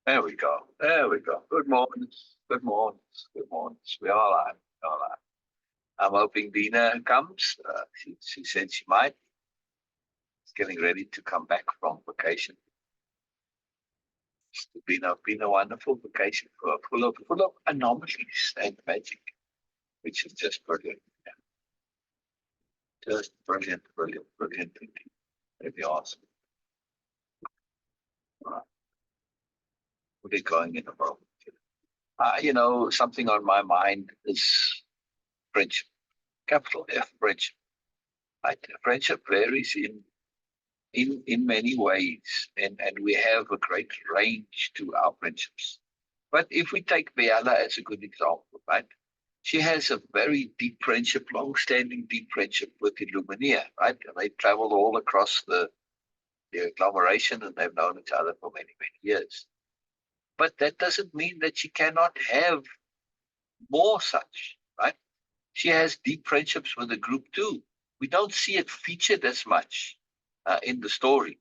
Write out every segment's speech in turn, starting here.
There we go. There we go. Good morning. Good morning. Good morning. We are live. We are live. I'm hoping Dina comes. She said she might. She's getting ready to come back from vacation. It's been a wonderful vacation full of anomalies and magic, which is just brilliant. Yeah. Just brilliant, brilliant, brilliant thinking. Really awesome. All right. We're going in a moment. Something on my mind is friendship. Capital F, friendship. Right? Friendship varies in many ways, and we have a great range to our friendships. But if we take Biella as a good example, right? She has a very deep friendship, long-standing deep friendship with Illumina, right? And they traveled all across the agglomeration, and they've known each other for many, many years. But that doesn't mean that she cannot have more such, right? She has deep friendships with the group too. We don't see it featured as much in the story,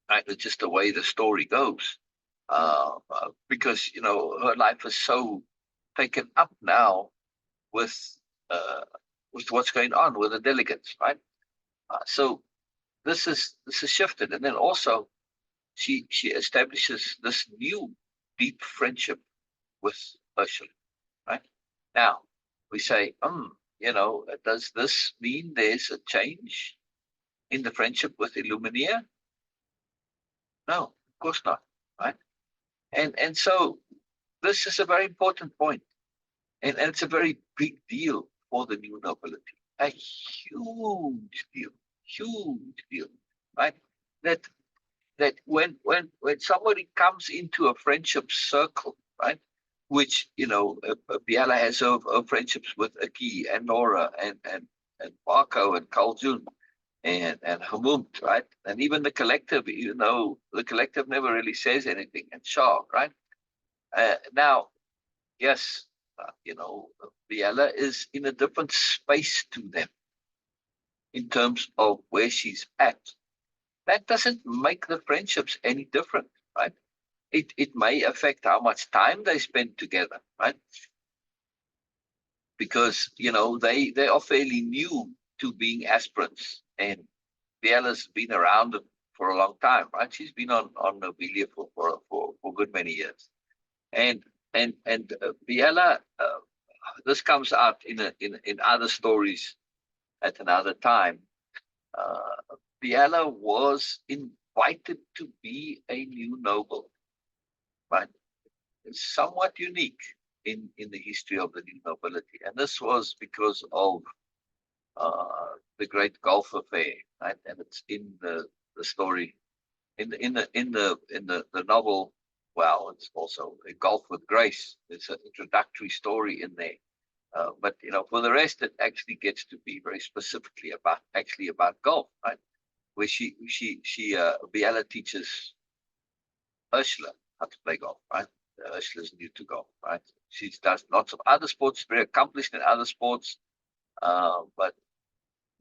right? It's just the way the story goes, because her life is so taken up now with uh, what's going on with the delegates, right? So this is shifted, and then also she establishes this new deep friendship with Ursula, right? Now we say, does this mean there's a change in the friendship with Illumina? No, of course not, right? And so this is a very important point, and it's a very big deal for the new nobility. A huge deal, right? That that when somebody comes into a friendship circle, right? Which Biella has her friendships with Aki and Nora and Marco and Kaljun and Hamut, right? And even the collective, the collective never really says anything, and Shah, right? Now, yes, Biella is in a different space to them in terms of where she's at. That doesn't make the friendships any different, right? It may affect how much time they spend together, right? Because they are fairly new to being aspirants, and Biella's been around for a long time, right? She's been on Nobelia for a good many years, and Biella, this comes out in other stories at another time. Biella was invited to be a new noble, right? It's somewhat unique in the history of the new nobility, and this was because of the great Gulf affair, right? And it's in the story, in the novel. Well, it's also a Gulf with Grace. It's an introductory story in there. But for the rest, it actually gets to be very specifically about golf, right? Where Biella teaches Ursula how to play golf, right? Ursula's new to golf, right? She does lots of other sports, very accomplished in other sports, but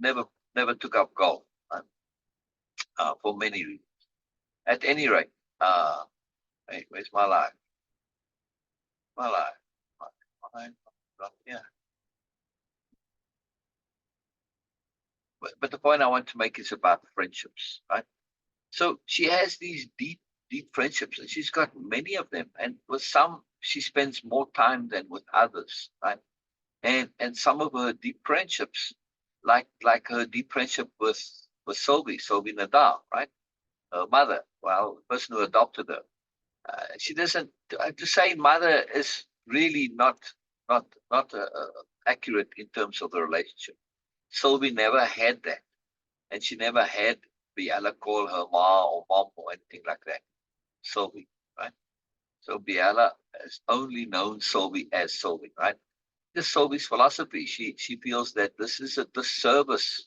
never took up golf, right? For many reasons. At any rate, hey, where's my life? My life. Yeah. But the point I want to make is about friendships, right? So she has these deep friendships, and she's got many of them. And with some, she spends more time than with others, right? And some of her deep friendships, like her deep friendship with Sylvie Nadal, right? Her mother, well, the person who adopted her. She doesn't. To say mother is really not accurate in terms of the relationship. Sylvie never had that, and she never had Biella call her ma or mom or anything like that. Sylvie, right? So Biella has only known Sylvie as Sylvie, right? This is Sylvie's philosophy. She feels that this is a disservice,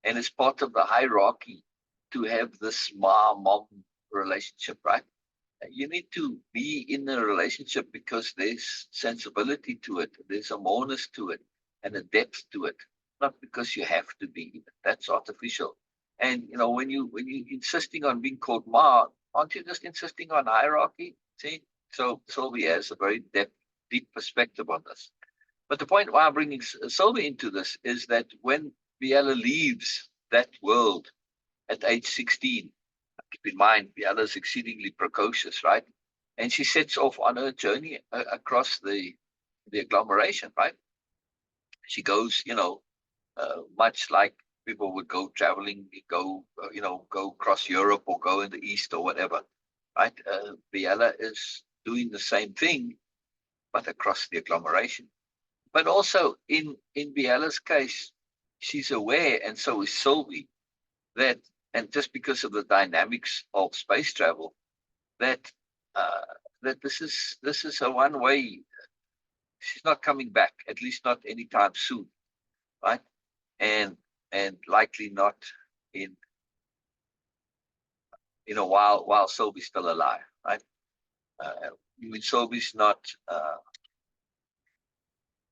and it's part of the hierarchy to have this ma-mom relationship, right? You need to be in a relationship because there's sensibility to it, there's a moreness to it, and a depth to it. Not because you have to be. That's artificial. And when you insisting on being called ma, aren't you just insisting on hierarchy? See, so Sylvie has a very deep perspective on this. But the point why I'm bringing Sylvie into this is that when Biella leaves that world at age 16, keep in mind, Biella is exceedingly precocious, right? And she sets off on her journey across the agglomeration, right? She goes, much like people would go traveling, go across Europe or go in the East or whatever, right? Biella is doing the same thing, but across the agglomeration. But also in Biella's case, she's aware, and so is Sylvie, that, and just because of the dynamics of space travel, that that this is a one way. She's not coming back, at least not anytime soon, right? And likely not in a while Sylvie's still alive, right? When Sylvie's not,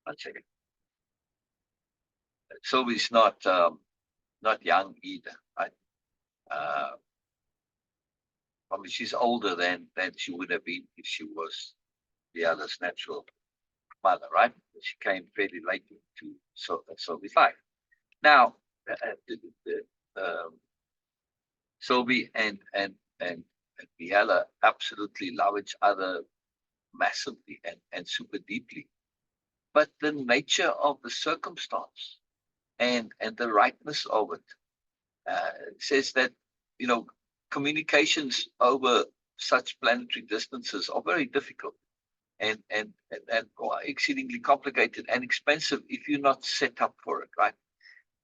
one second, Sylvie's not young either, right? I mean, she's older than she would have been if she was the other's natural mother, right? She came fairly late to Sylvie's life. Now, Sylvie and Biella absolutely love each other massively and super deeply. But the nature of the circumstance and the rightness of it says that, communications over such planetary distances are very difficult and exceedingly complicated and expensive if you're not set up for it, right?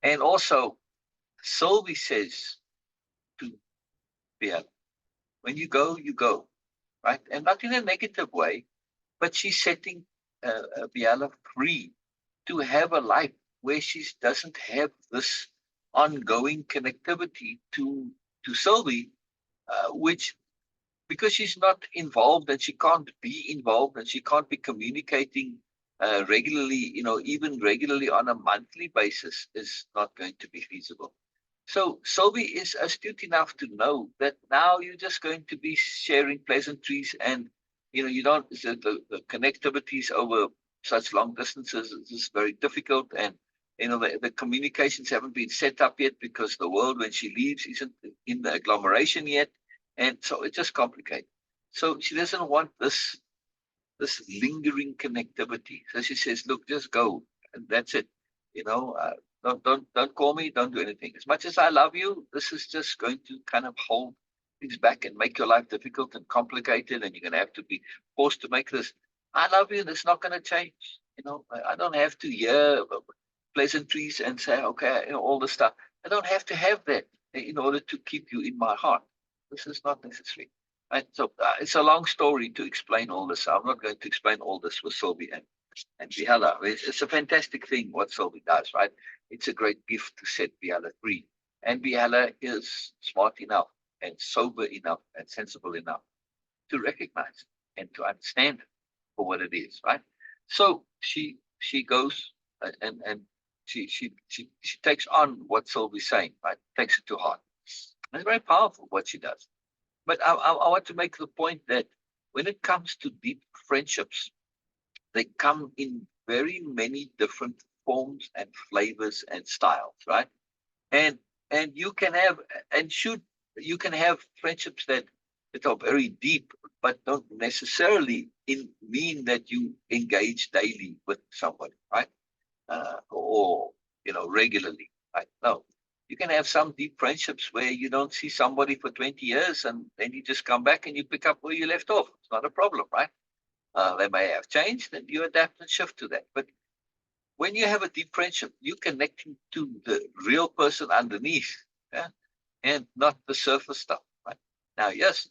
And also, Sylvie says to Biella, when you go, right? And not in a negative way, but she's setting Biella free to have a life where she doesn't have this ongoing connectivity to Sylvie, which, because she's not involved and she can't be involved and she can't be communicating regularly, even regularly on a monthly basis, is not going to be feasible. So Sylvie is astute enough to know that now you're just going to be sharing pleasantries, and you don't, the connectivities over such long distances is very difficult, and the communications haven't been set up yet because the world when she leaves isn't in the agglomeration yet, and so it's just complicated. So she doesn't want this lingering connectivity. So she says, "Look, just go, and that's it. Don't call me. Don't do anything. As much as I love you, this is just going to kind of hold things back and make your life difficult and complicated, and you're going to have to be forced to make this. I love you, and it's not going to change. I don't have to hear pleasantries and say, okay, all the stuff. I don't have to have that in order to keep you in my heart. This is not necessary." Right? So it's a long story to explain all this. I'm not going to explain all this with Sylvie and Biella. It's a fantastic thing what Sylvie does, right? It's a great gift to set Biella free. And Biella is smart enough and sober enough and sensible enough to recognize and to understand for what it is, right? So she goes and she takes on what Sylvie's saying, right? Takes it to heart. And it's very powerful what she does. But I want to make the point that when it comes to deep friendships, they come in very many different forms and flavors and styles, right? And you can have you can have friendships that are very deep, but don't necessarily mean that you engage daily with somebody, right? Or regularly, right? No, you can have some deep friendships where you don't see somebody for 20 years and then you just come back and you pick up where you left off. It's not a problem, right? They may have changed and you adapt and shift to that. But when you have a deep friendship, you're connecting to the real person underneath, yeah? And not the surface stuff, right? Now, yes,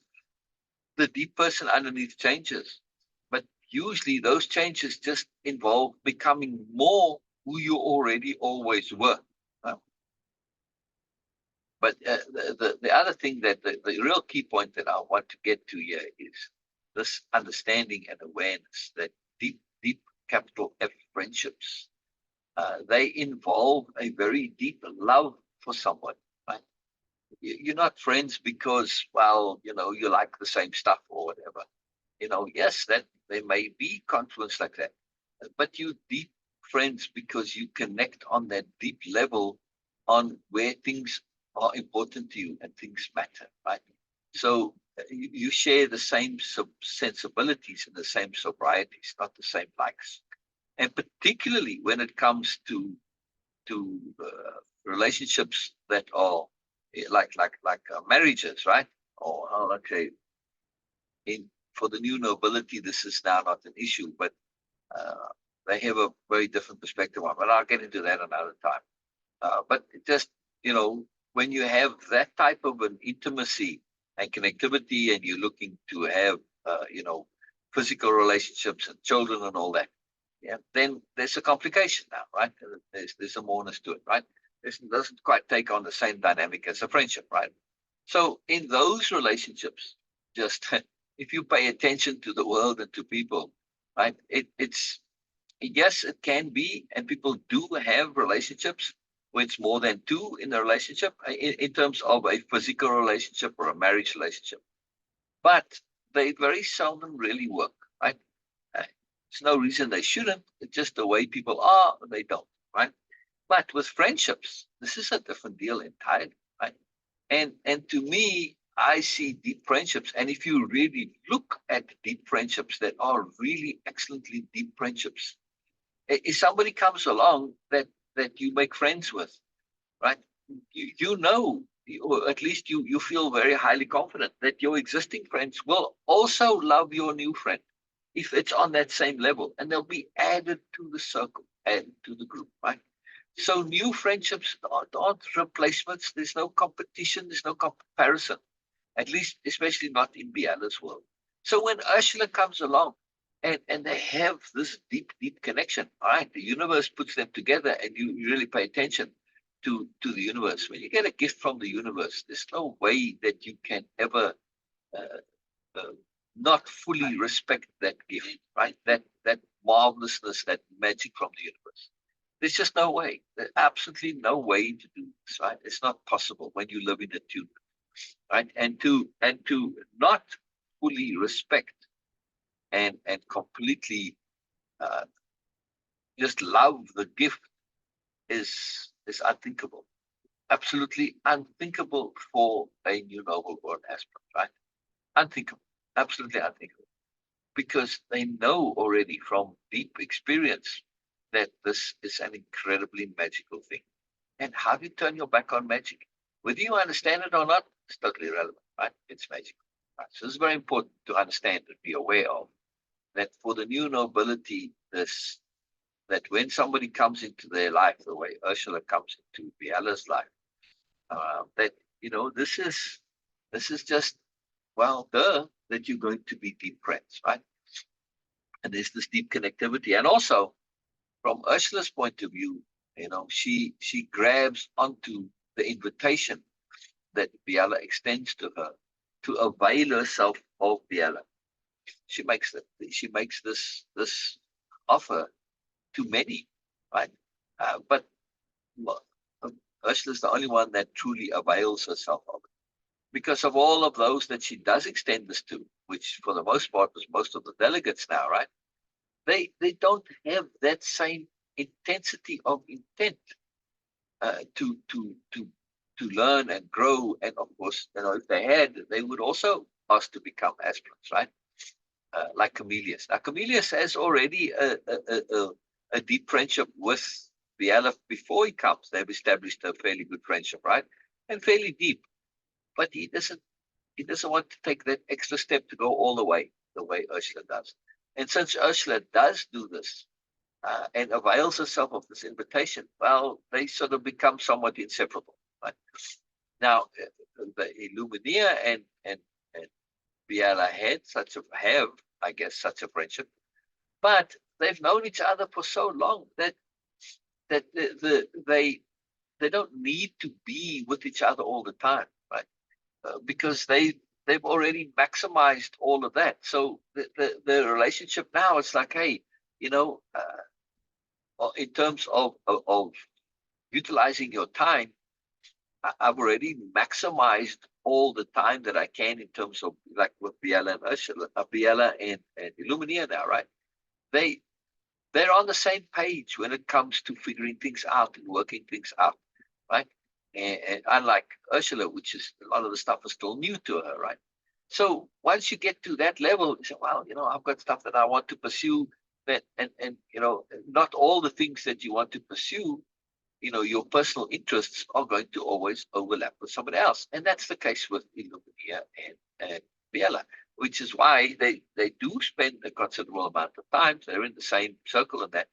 the deep person underneath changes, but usually those changes just involve becoming more who you already always were. But the other thing that the real key point that I want to get to here is this understanding and awareness that deep capital F friendships, they involve a very deep love for someone, right? You're not friends because, well, you like the same stuff or whatever. yes, that there may be confluence like that, but you deep friends because you connect on that deep level on where things are important to you and things matter, right? So you share the same sensibilities and the same sobrieties, not the same likes. And particularly when it comes to relationships that are like marriages, right? Or okay, in for the new nobility, this is now not an issue, but uh, they have a very different perspective on. But I'll get into that another time. But it just when you have that type of an intimacy and connectivity, and you're looking to have physical relationships and children and all that, yeah, then there's a complication now, right? There's a moreness to it, right? It doesn't quite take on the same dynamic as a friendship, right? So in those relationships, just if you pay attention to the world and to people, right? It's yes, it can be, and people do have relationships where it's more than two in a relationship, in terms of a physical relationship or a marriage relationship. But they very seldom really work, right? There's no reason they shouldn't. It's just the way people are, they don't, right? But with friendships, this is a different deal entirely, right? And to me, I see deep friendships. And if you really look at deep friendships that are really excellently deep friendships, if somebody comes along that you make friends with, right? Or at least you feel very highly confident that your existing friends will also love your new friend if it's on that same level, and they'll be added to the circle and to the group, right? So new friendships aren't replacements. There's no competition. There's no comparison, at least, especially not in Biella's world. So when Ursula comes along and they have this deep, deep connection, all right, the universe puts them together, and you really pay attention to the universe. When you get a gift from the universe, there's no way that you can ever uh, uh, not fully respect that gift, right? That marvelousness, that magic from the universe. There's just no way. There's absolutely no way to do this, right? It's not possible when you live in attunement, right? And to not fully respect and completely uh, just love the gift is unthinkable. Absolutely unthinkable for a new noble born aspirant, right? Unthinkable. Absolutely unthinkable. Because they know already from deep experience that this is an incredibly magical thing. And how do you turn your back on magic? Whether you understand it or not, it's totally irrelevant, right? It's magic. Right? So it's very important to understand and be aware of that for the new nobility, this that when somebody comes into their life, the way Ursula comes into Biella's life, that this is just that you're going to be deep friends, right? And there's this deep connectivity, and also from Ursula's point of view, she grabs onto the invitation that Biella extends to her to avail herself of Biella. She makes this offer to many, right? But Ursula's the only one that truly avails herself of it. Because of all of those that she does extend this to, which for the most part was most of the delegates now, right? They don't have that same intensity of intent to learn and grow. And of course, if they had, they would also ask to become aspirants, right? Like Camelius. Now, Camelius has already a deep friendship with Biella before he comes. They've established a fairly good friendship, right? And fairly deep. But he doesn't want to take that extra step to go all the way Ursula does. And since Ursula does do this and avails herself of this invitation, well, they sort of become somewhat inseparable. Right? Now, the Illumina and Biella have, I guess, such a friendship, but they've known each other for so long that they don't need to be with each other all the time, right? Because they've already maximized all of that. So the relationship now, it's like, hey, in terms of utilizing your time, I've already maximized all the time that I can in terms of like with Biella and Ursula, Biella and Illumina now, right? They they're on the same page when it comes to figuring things out and working things out, right? And unlike Ursula, which is a lot of the stuff is still new to her, right? So once you get to that level, you say, well, I've got stuff that I want to pursue that, and not all the things that you want to pursue, your personal interests are going to always overlap with somebody else. And that's the case with Illumia and Biella, which is why they do spend a considerable amount of time. They're in the same circle and that,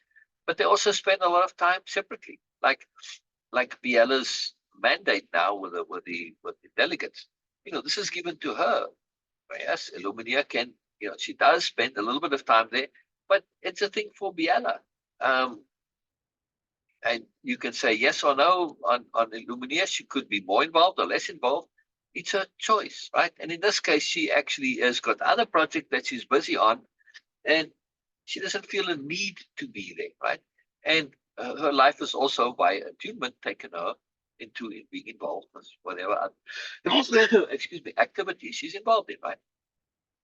but they also spend a lot of time separately. Like Biella's mandate now with the delegates. This is given to her. Yes, Illumina can, she does spend a little bit of time there, but it's a thing for Biella. And you can say yes or no on Illumina. She could be more involved or less involved. It's her choice, right? And in this case, she actually has got other projects that she's busy on, and she doesn't feel a need to be there, right? And her life is also by attunement taken her into being involved with whatever excuse me, activity she's involved in, right?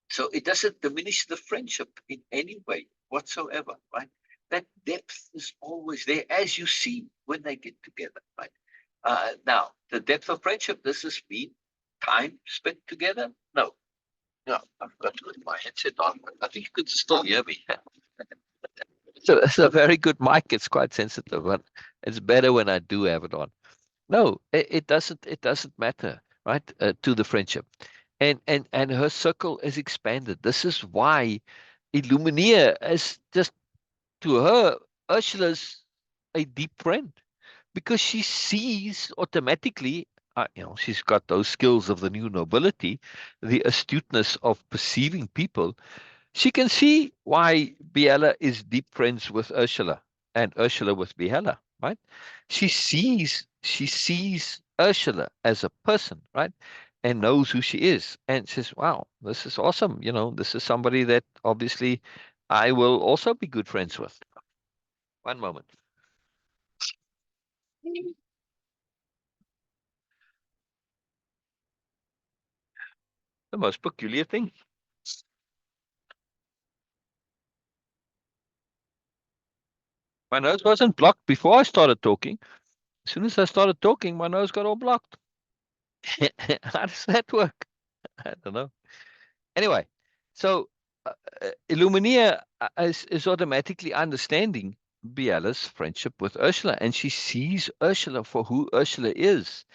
So it doesn't diminish the friendship in any way whatsoever, right? That depth is always there, as you see when they get together, right? Now, the depth of friendship, does this mean time spent together? No. No, I've got to put my headset on. I think you could still hear me. So it's a very good mic. It's quite sensitive, but it's better when I do have it on. No, it doesn't. It doesn't matter, right? To the friendship, and her circle is expanded. This is why Illumina is just, to her, Ursula's a deep friend, because she sees automatically. She's got those skills of the new nobility, the astuteness of perceiving people. She can see why Biella is deep friends with Ursula and Ursula with Biella, right? She sees Ursula as a person, right? And knows who she is and says, wow, this is awesome. This is somebody that obviously I will also be good friends with. One moment. The most peculiar thing. My nose wasn't blocked before I started talking. As soon as I started talking, my nose got all blocked. How does that work? I don't know. Anyway, so Illumina is automatically understanding Biella's friendship with Ursula, and she sees Ursula for who Ursula is.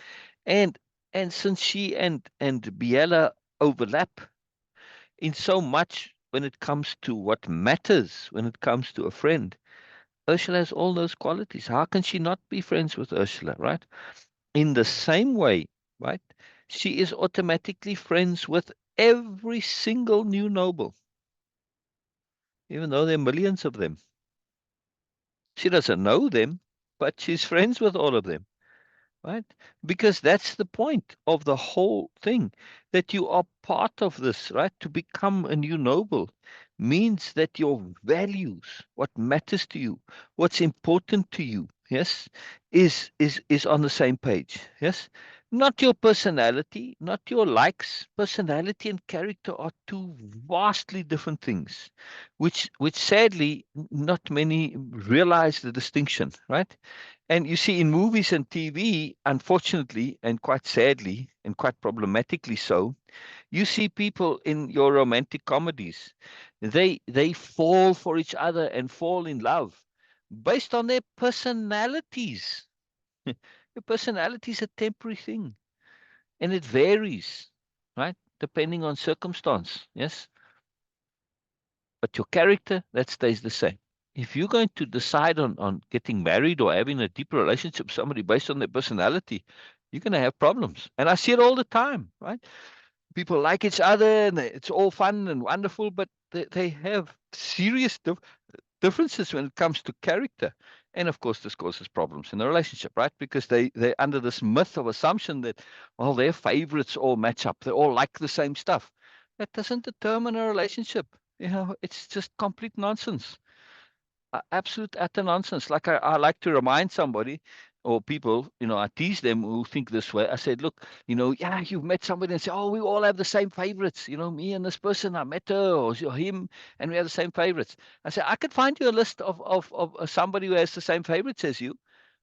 And since she and Biella overlap in so much when it comes to what matters, when it comes to a friend, Ursula has all those qualities. How can she not be friends with Ursula, right? In the same way, right? She is automatically friends with every single new noble, even though there are millions of them. She doesn't know them, but she's friends with all of them, right? Because that's the point of the whole thing, that you are part of this, right? To become a new noble means that your values, what matters to you, what's important to you, yes, is on the same page, yes. Not your personality, not your likes. Personality and character are two vastly different things, which sadly not many realize the distinction, right? And you see, in movies and TV, unfortunately, and quite sadly, and quite problematically so, you see people in your romantic comedies, they fall for each other and fall in love based on their personalities. Your personality is a temporary thing, and it varies, right? Depending on circumstance, yes? But your character, that stays the same. If you're going to decide on getting married or having a deeper relationship with somebody based on their personality, you're going to have problems. And I see it all the time, right? People like each other and it's all fun and wonderful, but they have serious differences when it comes to character. And of course, this causes problems in the relationship, right? Because they're under this myth of assumption that, well, their favorites all match up. They all like the same stuff. That doesn't determine a relationship. It's just complete nonsense. Absolute utter nonsense. Like I like to remind somebody, or people, I tease them who think this way. I said, look, yeah, you've met somebody and say, oh, we all have the same favorites. Me and this person, I met her or him, and we have the same favorites. I said, I could find you a list of somebody who has the same favorites as you.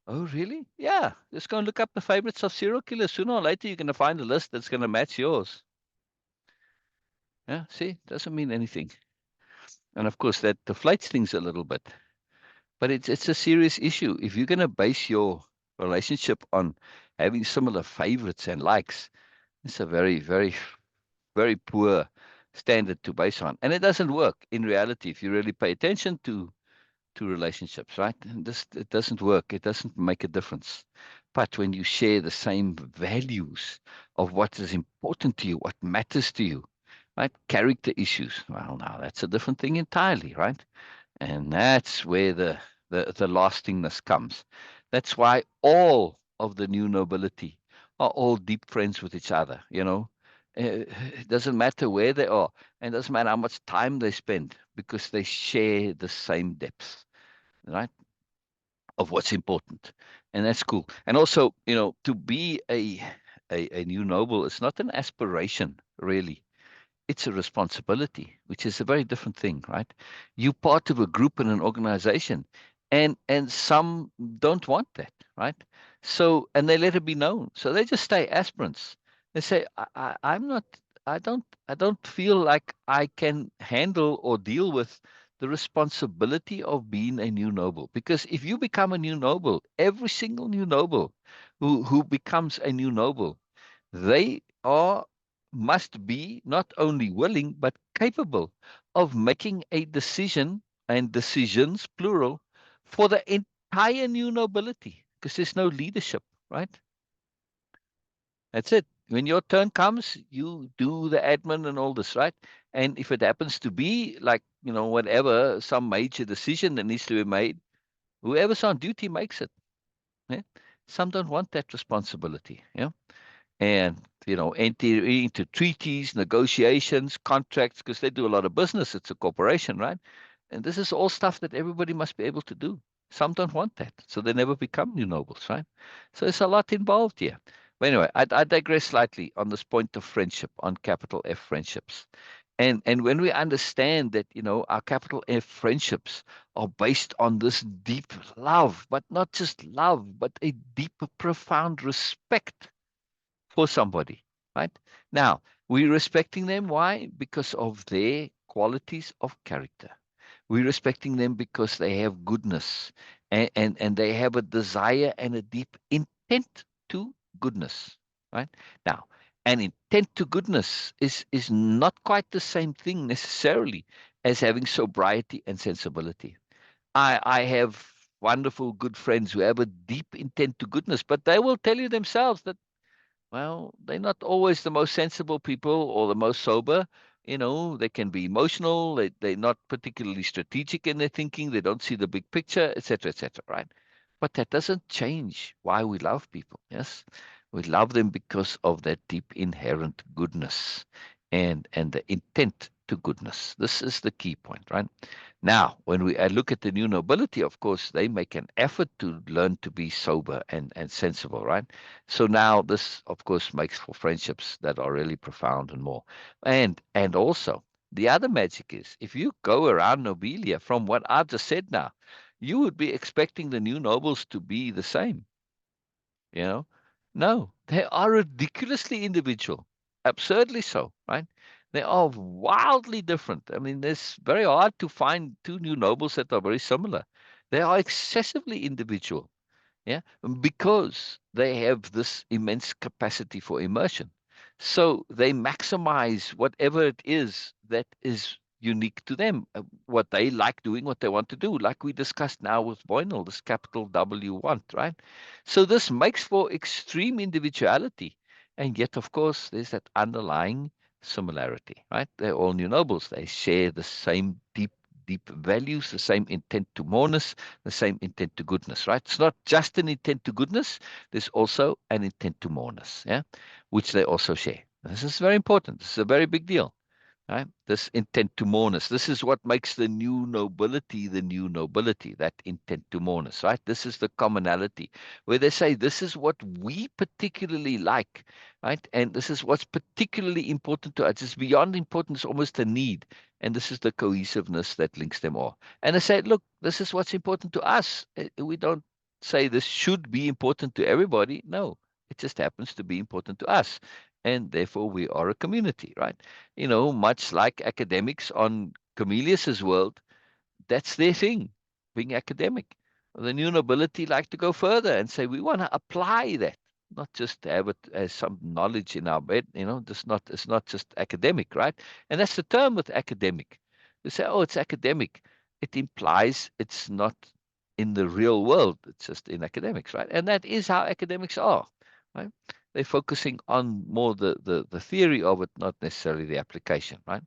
Oh, really? Yeah. Just go and look up the favorites of serial killers. Sooner or later, you're going to find a list that's going to match yours. Yeah. See, doesn't mean anything. And of course, that deflates things a little bit. But it's a serious issue. If you're going to base your relationship on having similar favorites and likes, it's a very, very, very poor standard to base on. And it doesn't work in reality if you really pay attention to relationships, right? And it doesn't work. It doesn't make a difference. But when you share the same values of what is important to you, what matters to you, right? Character issues. Well, now that's a different thing entirely, right? And that's where the lastingness comes. That's why all of the new nobility are all deep friends with each other, It doesn't matter where they are, and it doesn't matter how much time they spend, because they share the same depths, right, of what's important. And that's cool. And also, to be a new noble, it's not an aspiration, really. It's a responsibility, which is a very different thing, right? You're part of a group and an organization, and some don't want that, right? So, and they let it be known. So they just stay aspirants. They say, I'm not, I don't feel like I can handle or deal with the responsibility of being a new noble. Because if you become a new noble, every single new noble who becomes a new noble, they are must be not only willing but capable of making a decision, and decisions plural, for the entire new nobility, because there's no leadership, right? That's it. When your turn comes, you do the admin and all this, right? And if it happens to be like, whatever, some major decision that needs to be made, whoever's on duty makes it. Yeah? Some don't want that responsibility. Yeah. And enter into treaties, negotiations, contracts, because they do a lot of business. It's a corporation, right? And this is all stuff that everybody must be able to do. Some don't want that, so they never become new nobles, right? So there's a lot involved here. But anyway, I digress slightly on this point of friendship, on capital F friendships. And when we understand that, our capital F friendships are based on this deep love, but not just love, but a deep, profound respect for somebody, right? Now, we're respecting them. Why? Because of their qualities of character. We're respecting them because they have goodness, and they have a desire and a deep intent to goodness, right? Now, an intent to goodness is not quite the same thing necessarily as having sobriety and sensibility. I have wonderful good friends who have a deep intent to goodness, but they will tell you themselves that, well, they're not always the most sensible people or the most sober. They can be emotional. They're not particularly strategic in their thinking. They don't see the big picture, etc., right? But that doesn't change why we love people. Yes, we love them because of that deep inherent goodness and the intent to goodness. This is the key point, right? Now, when we look at the new nobility, of course, they make an effort to learn to be sober and sensible, right? So now this, of course, makes for friendships that are really profound and more. And also, the other magic is, if you go around Nobelia, from what I've just said now, you would be expecting the new nobles to be the same. You know, no, they are ridiculously individual, absurdly so, right? They are wildly different. I mean, it's very hard to find two new nobles that are very similar. They are excessively individual, yeah, because they have this immense capacity for immersion. So they maximize whatever it is that is unique to them, what they like doing, what they want to do, like we discussed now with Boynal, this capital W want, right? So this makes for extreme individuality. And yet, of course, there's that underlying similarity, right? They're all new nobles. They share the same deep values, the same intent to moreness, the same intent to goodness, right? It's not just an intent to goodness, there's also an intent to moreness, yeah, which they also share. This is very important. This is a very big deal. Right? This intent to moreness. This is what makes the new nobility, that intent to moreness, right? This is the commonality where they say this is what we particularly like, right? And this is what's particularly important to us. It's beyond important, it's almost a need. And this is the cohesiveness that links them all. And they say, look, this is what's important to us. We don't say this should be important to everybody. No, it just happens to be important to us. And therefore we are a community, right? Much like academics on Cornelius's world, that's their thing, being academic. The new nobility like to go further and say we want to apply that, not just have it as some knowledge in our bed. It's not just academic, right? And that's the term with academic. They say, oh, it's academic. It implies it's not in the real world. It's just in academics, right? And that is how academics are, right? They're focusing on more the theory of it, not necessarily the application, right?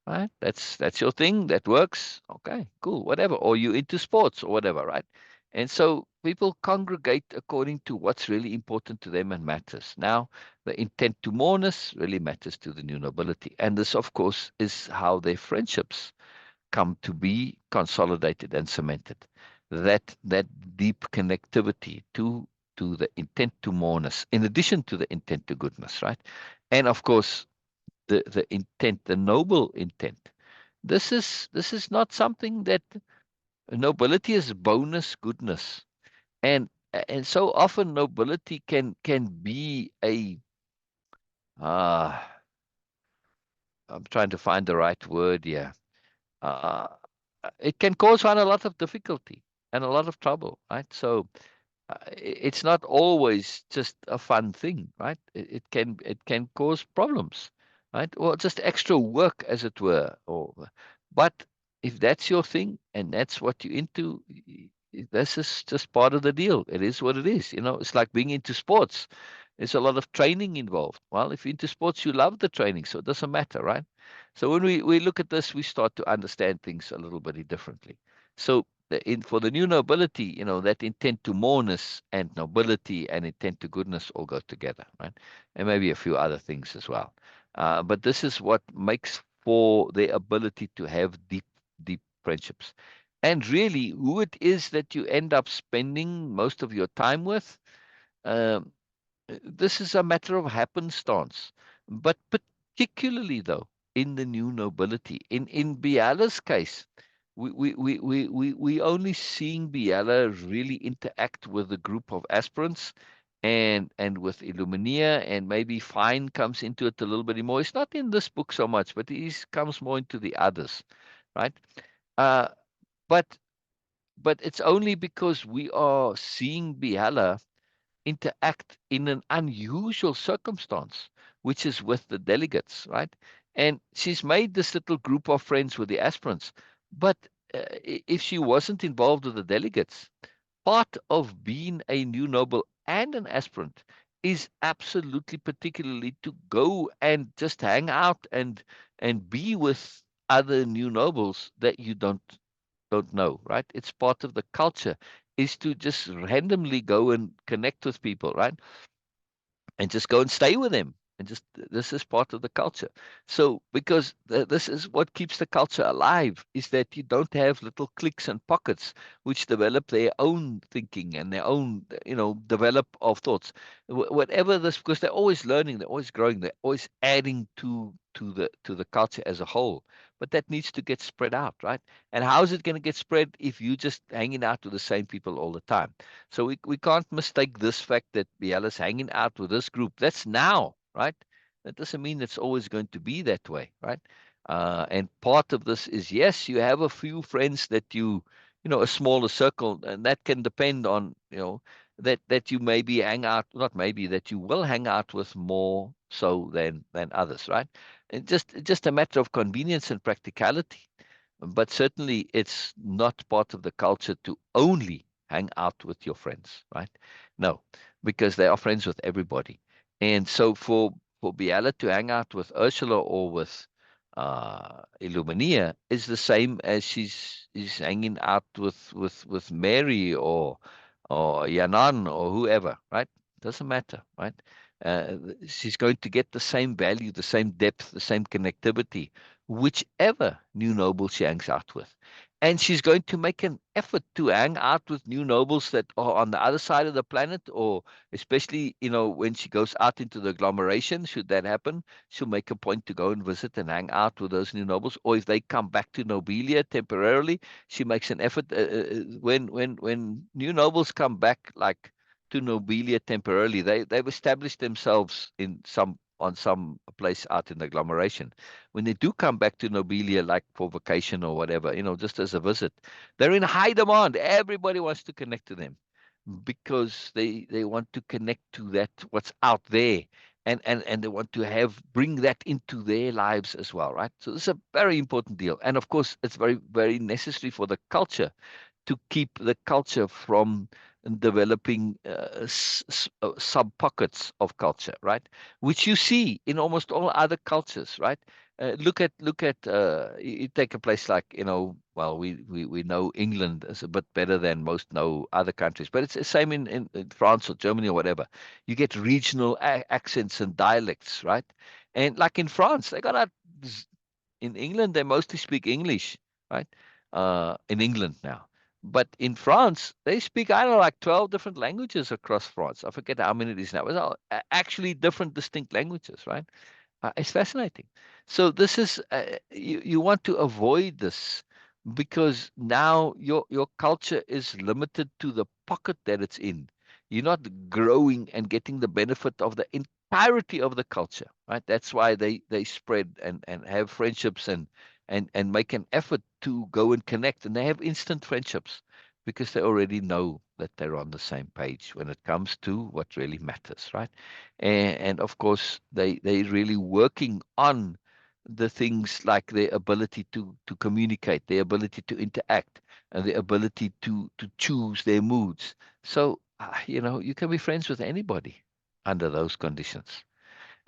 Right? That's your thing. That works. Okay, cool, whatever. Or you into sports or whatever, right? And so people congregate according to what's really important to them and matters. Now, the intent to moreness really matters to the new nobility. And this, of course, is how their friendships come to be consolidated and cemented. That deep connectivity to the intent to moreness, in addition to the intent to goodness, right? And of course, the intent, the noble intent. This is not something that nobility is bonus goodness, and so often nobility can be a uh I'm trying to find the right word here. Uh, it can cause one a lot of difficulty and a lot of trouble, right? So it's not always just a fun thing, right? It can cause problems, right? Or just extra work, as it were. But if that's your thing and that's what you're into, this is just part of the deal. It is what it is. It's like being into sports. There's a lot of training involved. Well, if you're into sports, you love the training, so it doesn't matter, right? So when we look at this, we start to understand things a little bit differently. So for the new nobility, that intent to moreness and nobility and intent to goodness all go together, right? And maybe a few other things as well. But this is what makes for the ability to have deep, deep friendships. And really, who it is that you end up spending most of your time with, um, this is a matter of happenstance. But particularly, though, in the new nobility, in Biala's case, we only seeing Biella really interact with a group of aspirants and with Illumina, and maybe Fine comes into it a little bit more. It's not in this book so much, but he comes more into the others, right? Uh, but but it's only because we are seeing Biella interact in an unusual circumstance, which is with the delegates, right? And she's made this little group of friends with the aspirants. But if she wasn't involved with the delegates, part of being a new noble and an aspirant is absolutely particularly to go and just hang out and be with other new nobles that you don't know, right? It's part of the culture is to just randomly go and connect with people, right? And just go and stay with them. And just this is part of the culture. So because this is what keeps the culture alive is that you don't have little cliques and pockets which develop their own thinking and their own develop of thoughts. Whatever this, because they're always learning, they're always growing, they're always adding to the culture as a whole. But that needs to get spread out, right? And how is it going to get spread if you just hanging out with the same people all the time? So we can't mistake this fact that Biela's hanging out with this group. That's now, right? That doesn't mean it's always going to be that way, right? And part of this is, yes, you have a few friends that a smaller circle, and that can depend on, that you maybe hang out, not maybe, that you will hang out with more so than others, right? And just a matter of convenience and practicality. But certainly it's not part of the culture to only hang out with your friends, right? No, because they are friends with everybody. And so for Biella to hang out with Ursula or with Illumina is the same as she's hanging out with Mary or Yanan or whoever, right? Doesn't matter, right? She's going to get the same value, the same depth, the same connectivity, whichever new noble she hangs out with. And she's going to make an effort to hang out with new nobles that are on the other side of the planet, or especially, when she goes out into the agglomeration, should that happen, she'll make a point to go and visit and hang out with those new nobles. Or if they come back to Nobelia temporarily, she makes an effort. When new nobles come back, like to Nobelia temporarily. They've established themselves on some place out in the agglomeration. When they do come back to Nobelia, like for vacation or whatever, just as a visit, they're in high demand. Everybody wants to connect to them because they want to connect to that what's out there. And they want to bring that into their lives as well, right? So this is a very important deal. And of course, it's very, very necessary for the culture to keep the culture from developing sub pockets of culture, right? Which you see in almost all other cultures, right? Look at you take a place like, well, we know England is a bit better than most know other countries, but it's the same in France or Germany or whatever. You get regional accents and dialects, right? And like in France, they got a in England, they mostly speak English, right? In England now. But in France, they speak, I don't know, like 12 different languages across France. I forget how many it is now. It's all actually different, distinct languages, right? It's fascinating. So this is, you want to avoid this because now your culture is limited to the pocket that it's in. You're not growing and getting the benefit of the entirety of the culture, right? That's why they spread and have friendships and make an effort to go and connect. And they have instant friendships because they already know that they're on the same page when it comes to what really matters, right? And of course, they really working on the things like their ability to communicate, their ability to interact, and the ability to choose their moods. So, you can be friends with anybody under those conditions.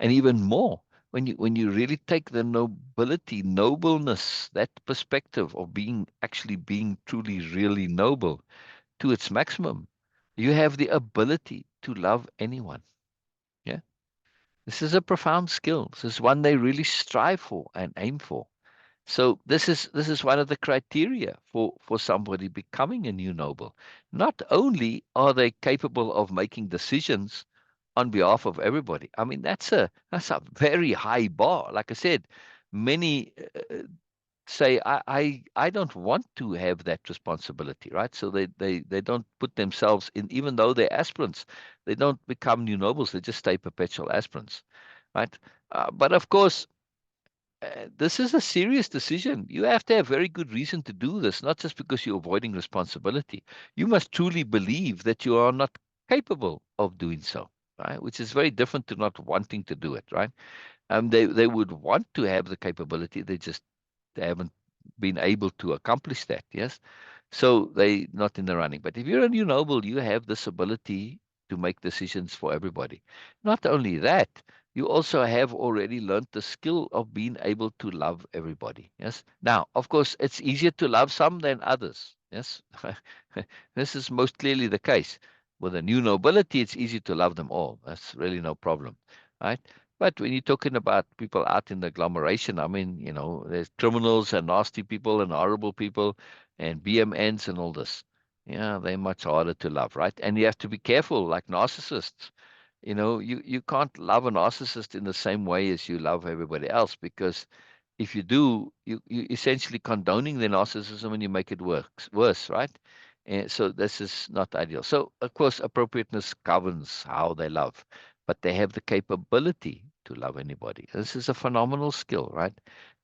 And even more, when you really take the nobility, nobleness, that perspective of being truly, really noble to its maximum, you have the ability to love anyone. Yeah. This is a profound skill. This is one they really strive for and aim for. So this is one of the criteria for somebody becoming a new noble. Not only are they capable of making decisions on behalf of everybody. I mean, that's a very high bar. Like I said, many say I don't want to have that responsibility, right? So they don't put themselves in, even though they're aspirants, they don't become new nobles. They just stay perpetual aspirants, right? But of course, this is a serious decision. You have to have very good reason to do this, not just because you're avoiding responsibility. You must truly believe that you are not capable of doing so, right? Which is very different to not wanting to do it, right? They would want to have the capability, they haven't been able to accomplish that. Yes, so they not in the running. But if you're a new noble, you have this ability to make decisions for everybody. Not only that, you also have already learned the skill of being able to love everybody. Yes. Now, of course, it's easier to love some than others. Yes. This is most clearly the case. With a new nobility, it's easy to love them all. That's really no problem. Right. But when you're talking about people out in the agglomeration, I mean, there's criminals and nasty people and horrible people and BMNs and all this. Yeah, they're much harder to love, right? And you have to be careful, like narcissists. You can't love a narcissist in the same way as you love everybody else, because if you do, you essentially condoning their narcissism and you make it worse, right? And so this is not ideal. So of course, appropriateness governs how they love, but they have the capability to love anybody. This is a phenomenal skill, right?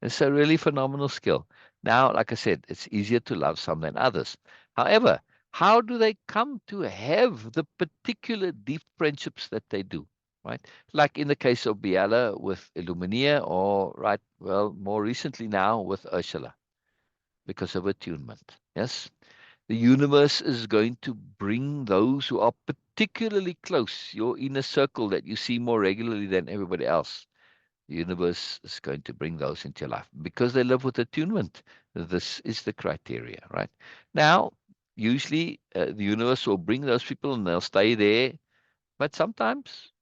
It's a really phenomenal skill. Now, like I said, it's easier to love some than others. However, how do they come to have the particular deep friendships that they do? Right? Like in the case of Biella with Illuminia, or right, well, more recently now with Ursula, because of attunement. Yes. The universe is going to bring those who are particularly close, your inner circle that you see more regularly than everybody else. The universe is going to bring those into your life because they live with attunement. This is the criteria, right? Now, usually the universe will bring those people and they'll stay there But sometimes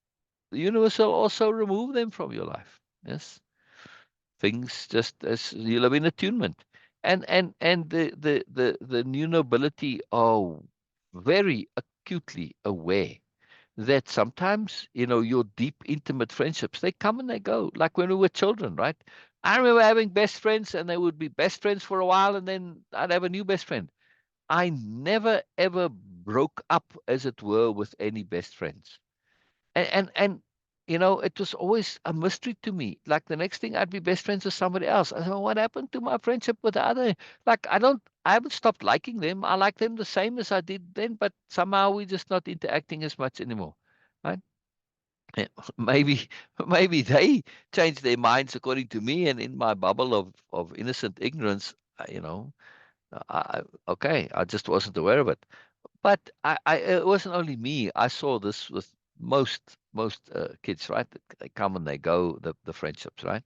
the universe will also remove them from your life. Yes. Things just as you live in attunement. And the new nobility are very acutely aware that sometimes, your deep, intimate friendships, they come and they go, like when we were children, right? I remember having best friends, and they would be best friends for a while, and then I'd have a new best friend. I never ever broke up, as it were, with any best friends. And it was always a mystery to me. Like the next thing, I'd be best friends with somebody else. I thought, what happened to my friendship with the other? Like I haven't stopped liking them. I like them the same as I did then, but somehow we're just not interacting as much anymore. Right? Eh, Maybe, maybe they changed their minds according to me, and in my bubble of innocent ignorance, okay, I just wasn't aware of it. But it wasn't only me. I saw this with most kids, right? They come and they go, the friendships, right?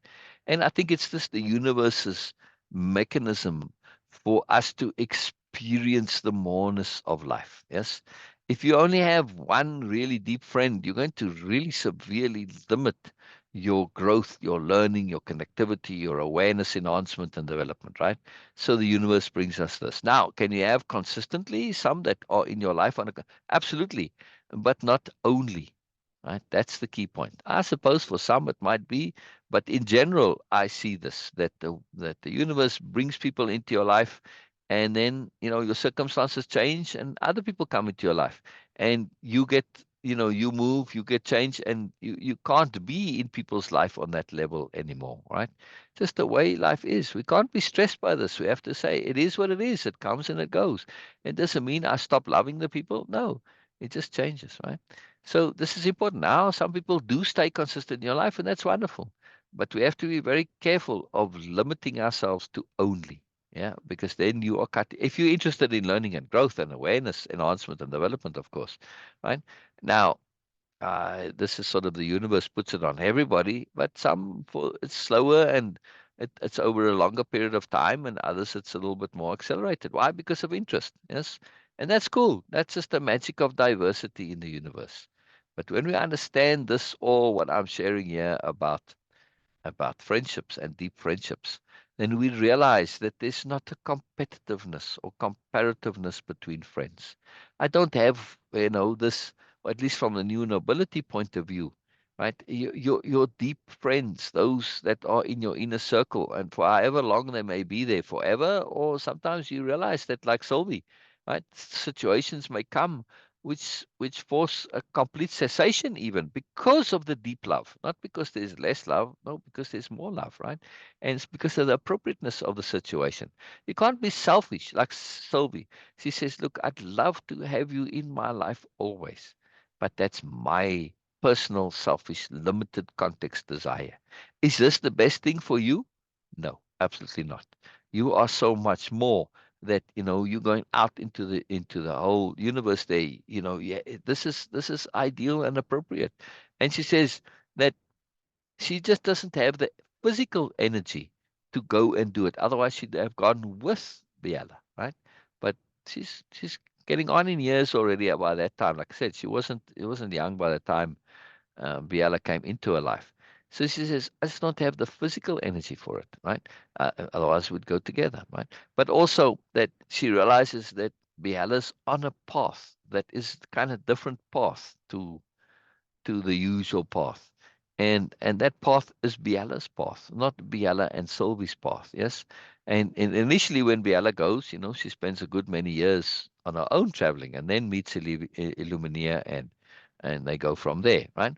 And I think it's just the universe's mechanism for us to experience the moreness of life. Yes. If you only have one really deep friend, you're going to really severely limit your growth, your learning, your connectivity, your awareness enhancement and development, right? So the universe brings us this. Now, can you have consistently some that are in your life absolutely, but not only, right? That's the key point. I suppose for some it might be, but in general, I see this that the universe brings people into your life, and then your circumstances change, and other people come into your life, and you get you move, you get change, and you can't be in people's life on that level anymore, right? Just the way life is. We can't be stressed by this. We have to say it is what it is. It comes and it goes. It doesn't mean I stop loving the people. No, it just changes, right? So this is important. Now, some people do stay consistent in your life, and that's wonderful. But we have to be very careful of limiting ourselves to only. Yeah, because then you are cut. If you're interested in learning and growth and awareness, enhancement and development, of course, right? Now, this is sort of the universe puts it on everybody, but some for it's slower, and it's over a longer period of time, and others it's a little bit more accelerated. Why? Because of interest. Yes. And that's cool. That's just the magic of diversity in the universe. But when we understand this, all what I'm sharing here about friendships and deep friendships, then we realize that there's not a competitiveness or comparativeness between friends. I don't have, this, or at least from the new nobility point of view, right? Your deep friends, those that are in your inner circle, and for however long they may be there, forever, or sometimes you realize that, like Sylvie, right? Situations may come which force a complete cessation, even because of the deep love, not because there's less love, no, because there's more love, right? And it's because of the appropriateness of the situation. You can't be selfish like Sylvie. She says, look, I'd love to have you in my life always, but that's my personal selfish limited context desire. Is this the best thing for you? No, absolutely not. You are so much more, that you're going out into the whole universe there. Yeah, this is ideal and appropriate. And she says that she just doesn't have the physical energy to go and do it, otherwise she'd have gone with Biella, right? But she's getting on in years already by that time. Like I said, she wasn't young by the time Biella came into her life. So she says, I just don't have the physical energy for it, right? Otherwise, we'd go together, right? But also that she realizes that Biella's on a path that is kind of different path to the usual path. And that path is Biella's path, not Biella and Sylvie's path. Yes. And initially when Biella goes, she spends a good many years on her own traveling, and then meets Illuminia, and they go from there, right?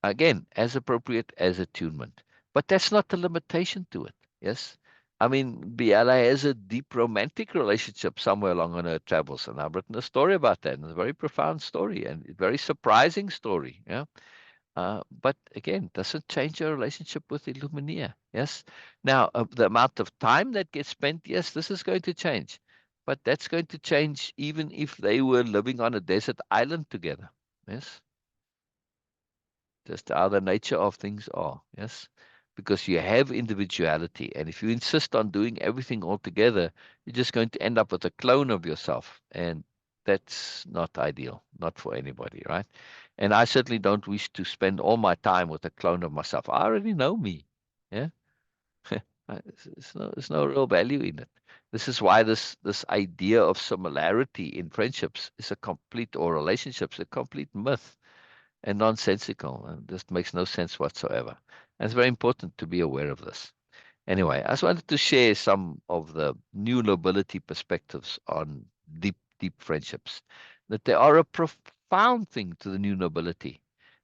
Again, as appropriate as attunement. But that's not the limitation to it. Yes. I mean, Biella has a deep romantic relationship somewhere along on her travels, and I've written a story about that, and it's a very profound story and a very surprising story. Yeah. But again, doesn't change your relationship with Illuminia. Yes. Now, the amount of time that gets spent, yes, this is going to change. But that's going to change even if they were living on a desert island together. Yes. Just how the nature of things are. Yes. Because you have individuality. And if you insist on doing everything all together, you're just going to end up with a clone of yourself. And that's not ideal, not for anybody, right? And I certainly don't wish to spend all my time with a clone of myself. I already know me. Yeah. There's no real value in it. This is why this idea of similarity in friendships is a complete, or relationships, a complete myth and nonsensical, and just makes no sense whatsoever. And it's very important to be aware of this. Anyway, I just wanted to share some of the new nobility perspectives on deep friendships. That they are a profound thing to the new nobility,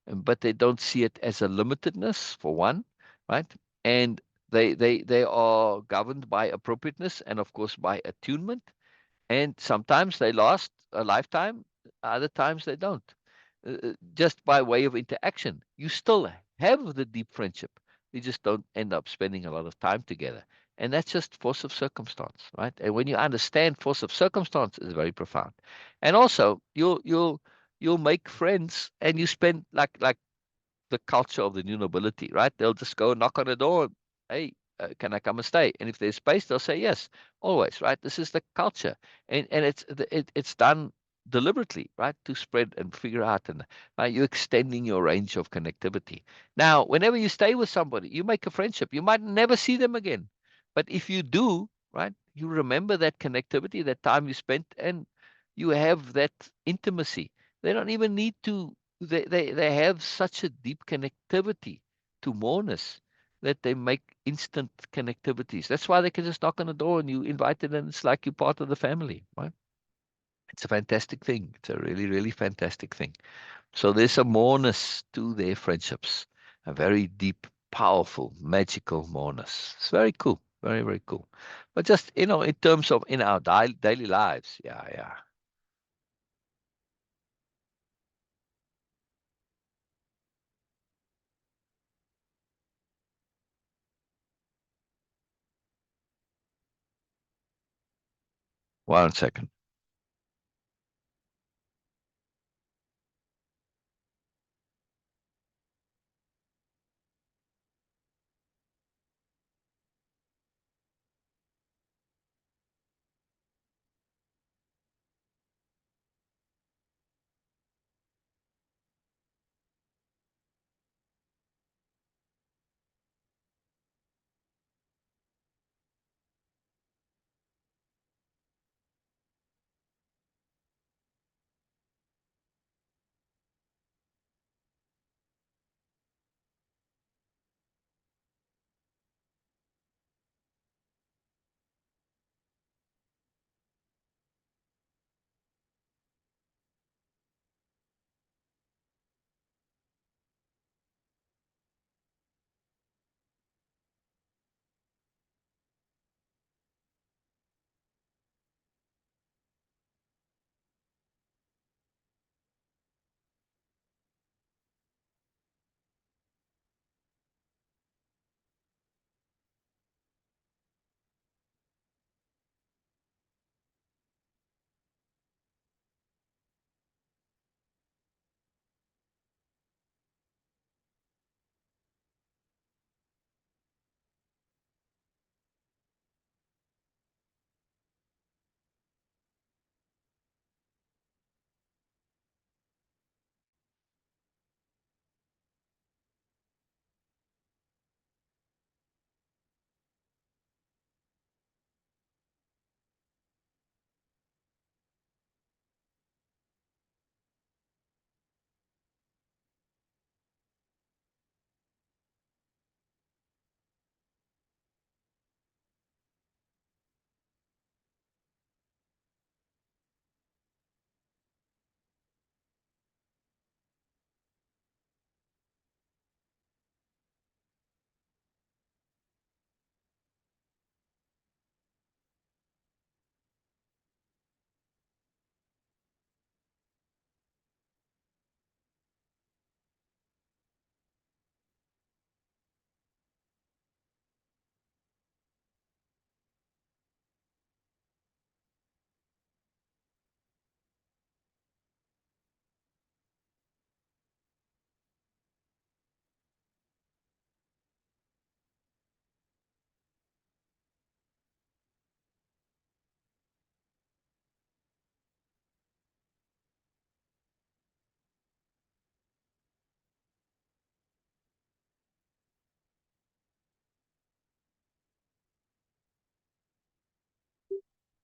but they don't see it as a limitedness, for one, right? And they are governed by appropriateness and, of course, by attunement. And sometimes they last a lifetime, other times they don't. Just by way of interaction, you still have the deep friendship. You just don't end up spending a lot of time together. And that's just force of circumstance, right? And when you understand force of circumstance is very profound. And also you'll make friends, and you spend like the culture of the new nobility, right? They'll just go knock on the door. Hey, can I come and stay? And if there's space, they'll say yes, always, right? This is the culture, and it's done deliberately, right, to spread and figure out, and you're extending your range of connectivity. Now, whenever you stay with somebody, you make a friendship. You might never see them again, but if you do, right, you remember that connectivity, that time you spent, and you have that intimacy. They don't even need to they have such a deep connectivity to moreness that they make instant connectivities. That's why they can just knock on the door and you invite it, and it's like you're part of the family, right? It's a fantastic thing. It's a really, really fantastic thing. So there's a moreness to their friendships, a very deep, powerful, magical moreness. It's very cool. Very, very cool. But just, in terms of in our daily lives, yeah, yeah. 1 second.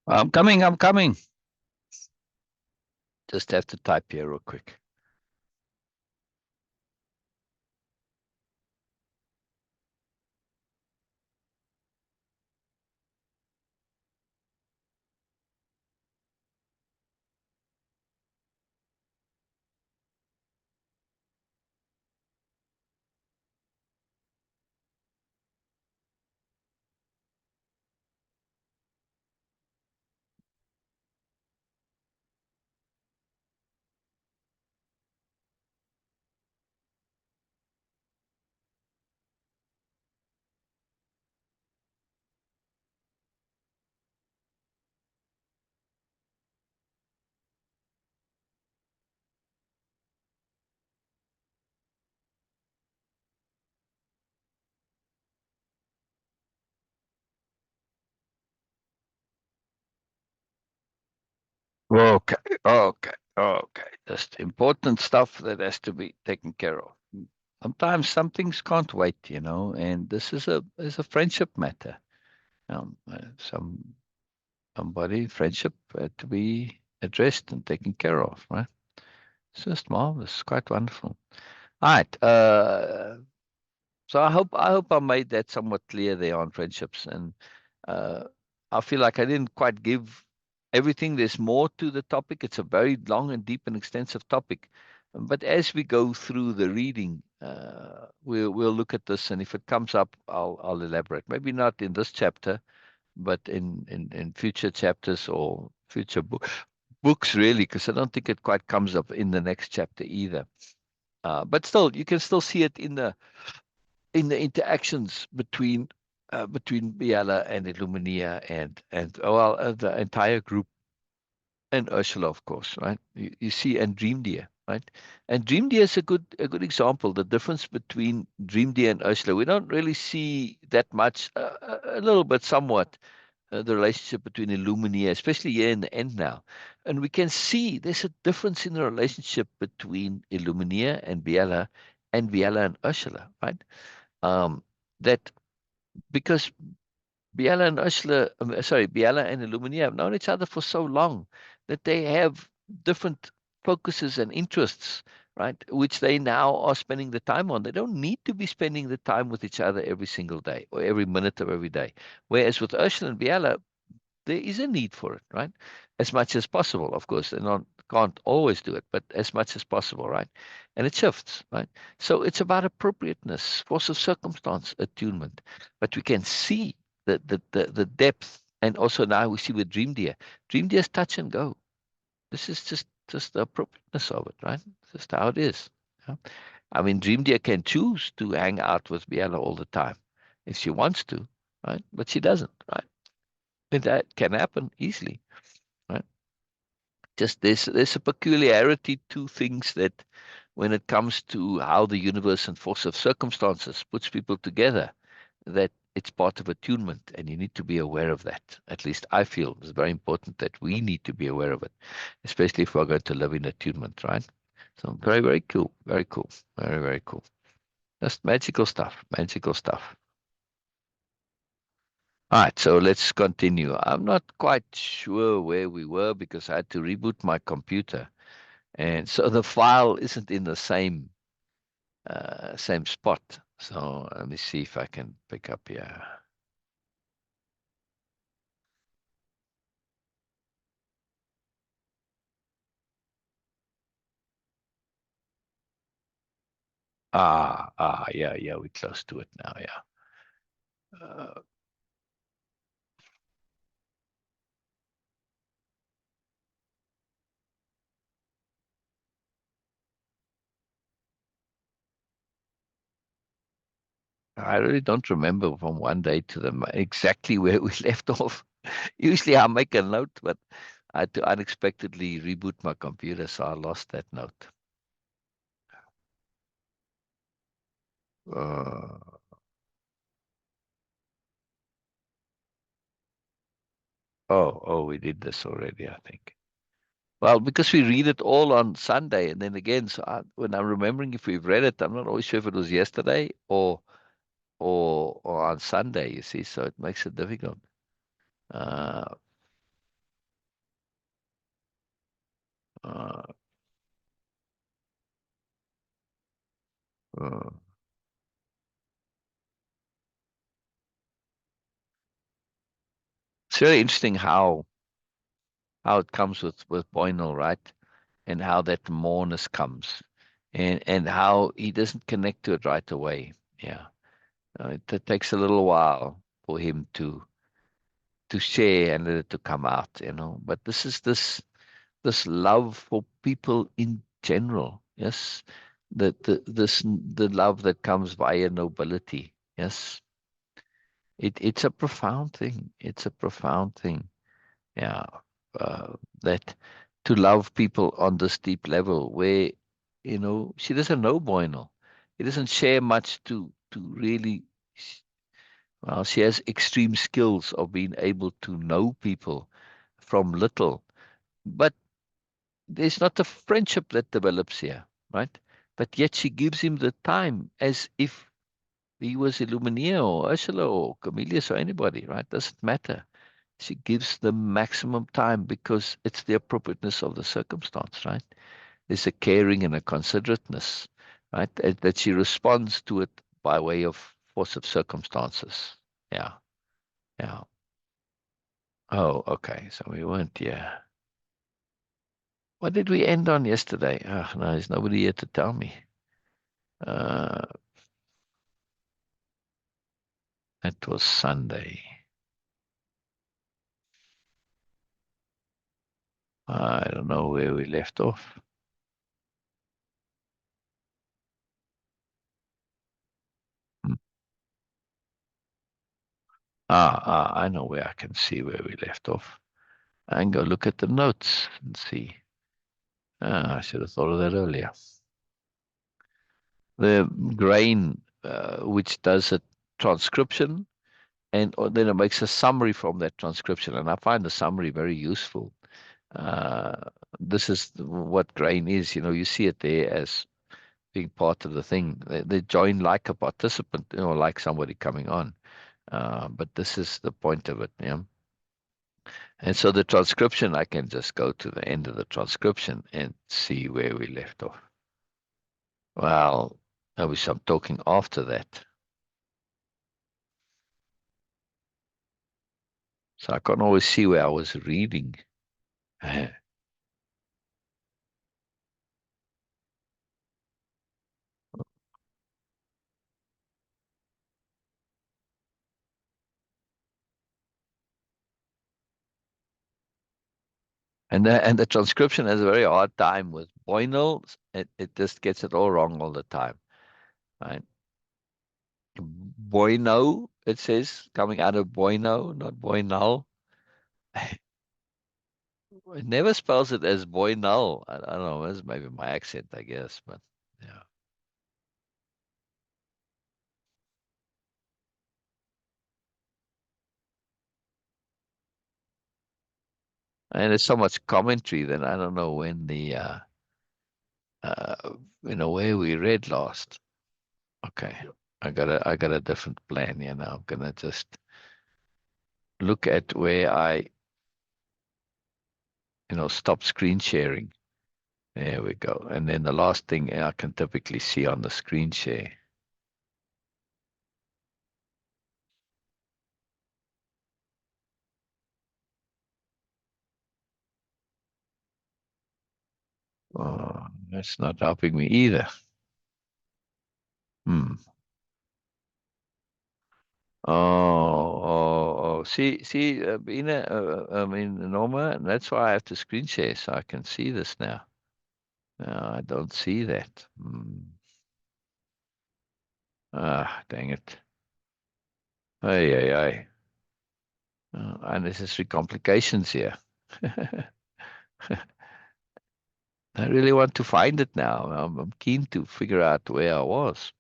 I'm coming. I'm coming. Just have to type here real quick. Okay, okay, okay. Just important stuff that has to be taken care of. Sometimes some things can't wait, and this is a friendship matter. Somebody friendship had to be addressed and taken care of, right? It's just marvelous, quite wonderful. All right. So I hope I made that somewhat clear there on friendships, and uh, I feel like I didn't quite give everything. There's more to the topic. It's a very long and deep and extensive topic, but as we go through the reading, we'll look at this, and if it comes up, I'll elaborate. Maybe not in this chapter, but in future chapters or future books, really, because I don't think it quite comes up in the next chapter either. But still, you can still see it in the interactions between Biella and Illumina and the entire group and Ursula, of course, right? You see, and Dream Deer, right? And Dream Deer is a good example. The difference between Dream Deer and Ursula, we don't really see that much, a little bit, somewhat, the relationship between Illumina, especially here in the end now. And we can see there's a difference in the relationship between Illumina and Biella and Ursula, right? Um, that because Biella and Illumina have known each other for so long that they have different focuses and interests, right? Which they now are spending the time on. They don't need to be spending the time with each other every single day or every minute of every day. Whereas with Ursula and Biella, there is a need for it, right? As much as possible, of course. They can't always do it, but as much as possible, right? And it shifts, right? So it's about appropriateness, force of circumstance, attunement. But we can see the depth, and also now we see with Dream Deer. Dream Deer's touch and go. This is just the appropriateness of it, right? Just how it is. Yeah? I mean, Dream Deer can choose to hang out with Biella all the time if she wants to, right? But she doesn't, right? And that can happen easily, right? Just there's a peculiarity to things that when it comes to how the universe and force of circumstances puts people together, that it's part of attunement, and you need to be aware of that. At least I feel it's very important that we need to be aware of it, especially if we're going to live in attunement, right? So very, very cool, very cool, very, very cool. Just magical stuff, magical stuff. All right, so let's continue. I'm not quite sure where we were because I had to reboot my computer, and so the file isn't in the same spot. So let me see if I can pick up here. Yeah, yeah, we're close to it now. Yeah. Uh, I really don't remember from one day to exactly where we left off. Usually I make a note, but I had to unexpectedly reboot my computer, so I lost that note. Uh, oh, we did this already, I think. Well, because we read it all on Sunday, and then again, so when I'm remembering if we've read it, I'm not always sure if it was yesterday or on Sunday. You see, so it makes it difficult. Uh, Uh, uh, it's very interesting how it comes with Boynal, right? And how that moreness comes, and how he doesn't connect to it right away. Yeah, it takes a little while for him to share and let it to come out, But this is this love for people in general. Yes, the love that comes via nobility. Yes, it's a profound thing. It's a profound thing. Yeah, that to love people on this deep level where she doesn't know Boynal. He doesn't share much to really. Well, she has extreme skills of being able to know people from little, but there's not a friendship that develops here, right? But yet she gives him the time as if he was Illuminia or Ursula or Camillus or anybody, right? Doesn't matter. She gives the maximum time because it's the appropriateness of the circumstance, right? There's a caring and a considerateness, right? That she responds to it by way of force of circumstances. Yeah, yeah. Oh, okay. So we weren't, yeah. What did we end on yesterday? Oh, no, there's nobody here to tell me. Uh, that was Sunday. I don't know where we left off. Hmm. I know where I can see where we left off. I can go look at the notes and see. I should have thought of that earlier. The grain, which does a transcription, and then it makes a summary from that transcription. And I find the summary very useful. This is what grain is. You see it there as being part of the thing. They join like a participant, like somebody coming on. But this is the point of it. Yeah. And so the transcription, I can just go to the end of the transcription and see where we left off. Well, I wish I'm talking after that. So I can't always see where I was reading. And the transcription has a very hard time with Boynal. It just gets it all wrong all the time. Right? Boyno, it says, coming out of Boyno, not Boynal. It never spells it as Boynal. I don't know. It's maybe my accent, I guess, but yeah. And there's so much commentary that I don't know when uh, where we read last. Okay. I got a different plan here now. I'm gonna just look at where I, stop screen sharing. There we go. And then the last thing I can typically see on the screen share. Oh, that's not helping me either. Hmm. Oh. See, Bina, I mean, Norma, that's why I have to screen share so I can see this now. No, I don't see that. Ah, dang it. Ay, ay, ay. Unnecessary complications here. I really want to find it now. I'm keen to figure out where I was.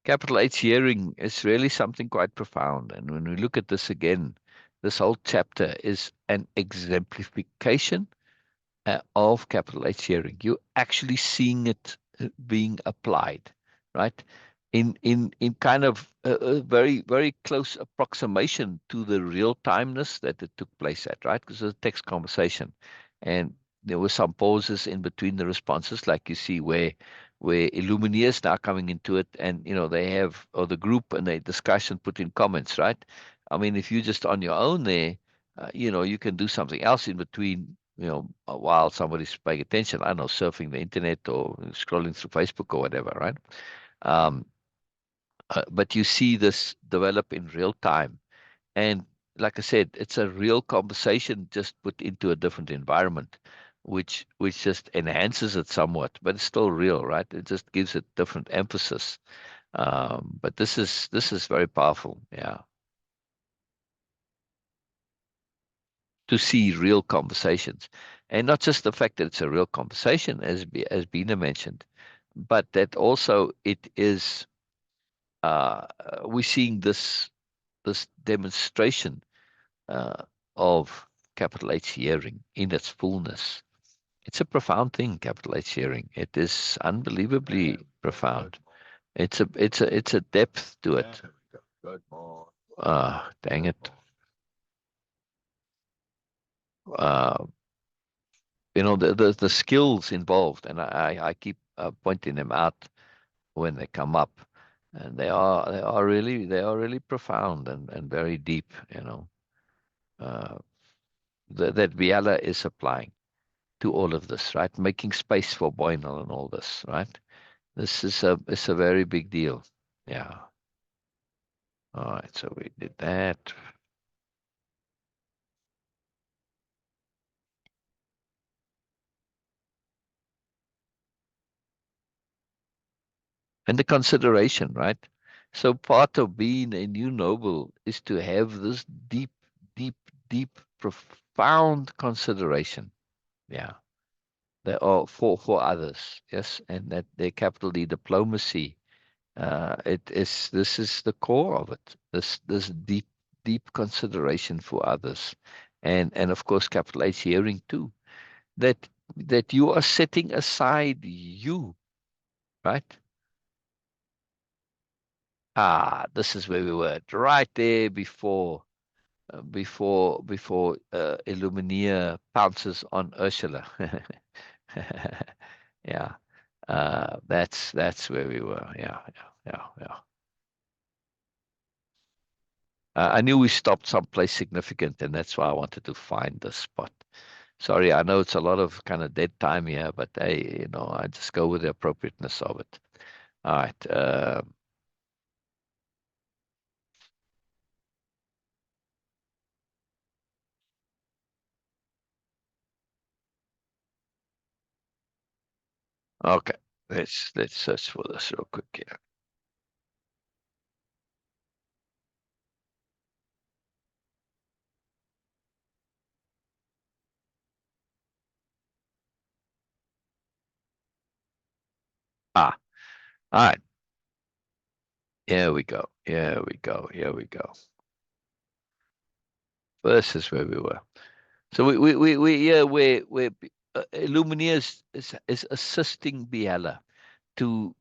Capital H hearing is really something quite profound. And when we look at this again, this whole chapter is an exemplification of capital H hearing. You're actually seeing it being applied, right? in kind of a very, very close approximation to the real timeness that it took place at, right? Because it's a text conversation, and there were some pauses in between the responses, like you see where Illumina is now coming into it, and they have, or the group, and they discuss and put in comments, right? I mean, if you're just on your own there, you can do something else in between, while somebody's paying attention. I don't know, surfing the internet or scrolling through Facebook or whatever, right? Um, but you see this develop in real time. And like I said, it's a real conversation just put into a different environment, which just enhances it somewhat, but it's still real, right? It just gives it different emphasis. But this is very powerful, yeah. To see real conversations, and not just the fact that it's a real conversation, as Bina mentioned, but that also it is. We're seeing this demonstration uh, of capital H hearing in its fullness. It's a profound thing, capital H hearing. It is unbelievably profound. It's a depth to it. Dang it. Uh, the skills involved, and I keep pointing them out when they come up, and they are really profound and very deep. Uh, that Biella is applying to all of this, right? Making space for Boynal and all this, right? This is it's a very big deal. Yeah. All right. So we did that. And the consideration, right? So part of being a new noble is to have this deep, deep, deep, profound consideration. Yeah. They are for others. Yes. And that their capital D diplomacy. This is the core of it. This deep, deep consideration for others. And of course capital H hearing too. That you are setting aside you, right? This is where we were, right there before Illumina pounces on Ursula. Yeah. That's where we were. Yeah, yeah, yeah, yeah. I knew we stopped someplace significant, and that's why I wanted to find the spot. Sorry, I know it's a lot of kind of dead time here, but hey, I just go with the appropriateness of it. All right. Okay. Let's search for this real quick here. Ah, all right. Here we go. Here we go. Here we go. This is where we were. So Illumina is assisting Biella to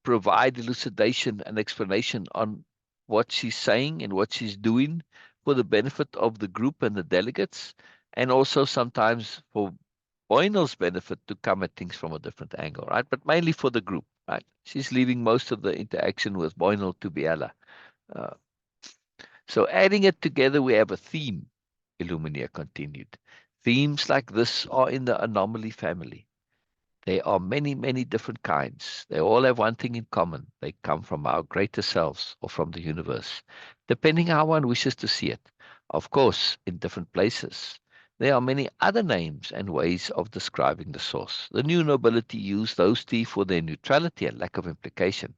provide elucidation and explanation on what she's saying and what she's doing for the benefit of the group and the delegates, and also sometimes for Boynal's benefit to come at things from a different angle, right? But mainly for the group, right? She's leaving most of the interaction with Boynal to Biella. Uh, so adding it together, we have a theme, Illumina continued. Themes like this are in the anomaly family. There are many, many different kinds. They all have one thing in common. They come from our greater selves or from the universe, depending how one wishes to see it. Of course, in different places. There are many other names and ways of describing the source. The new nobility use those three for their neutrality and lack of implication,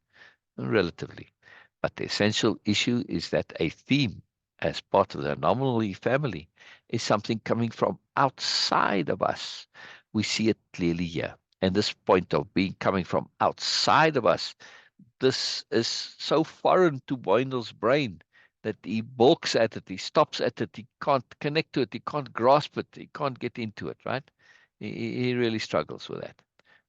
relatively. But the essential issue is that a theme, as part of the anomaly family, is something coming from outside of us. We see it clearly here. And this point of being coming from outside of us, this is so foreign to Boynal's brain that he balks at it, he stops at it, he can't connect to it, he can't grasp it, he can't get into it, right? He really struggles with that.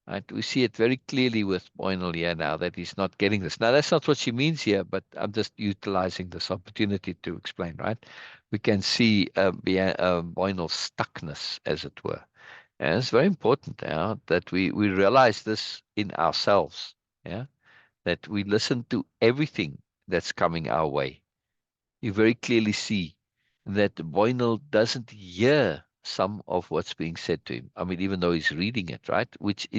Right? We see it very clearly with Boynal here now that he's not getting this. Now, that's not what she means here, but I'm just utilizing this opportunity to explain, right? We can see Boynal's stuckness, as it were. And it's very important that we realize this in ourselves, yeah, that we listen to everything that's coming our way. You very clearly see that Boynal doesn't hear some of what's being said to him. I mean, even though he's reading it, right? Which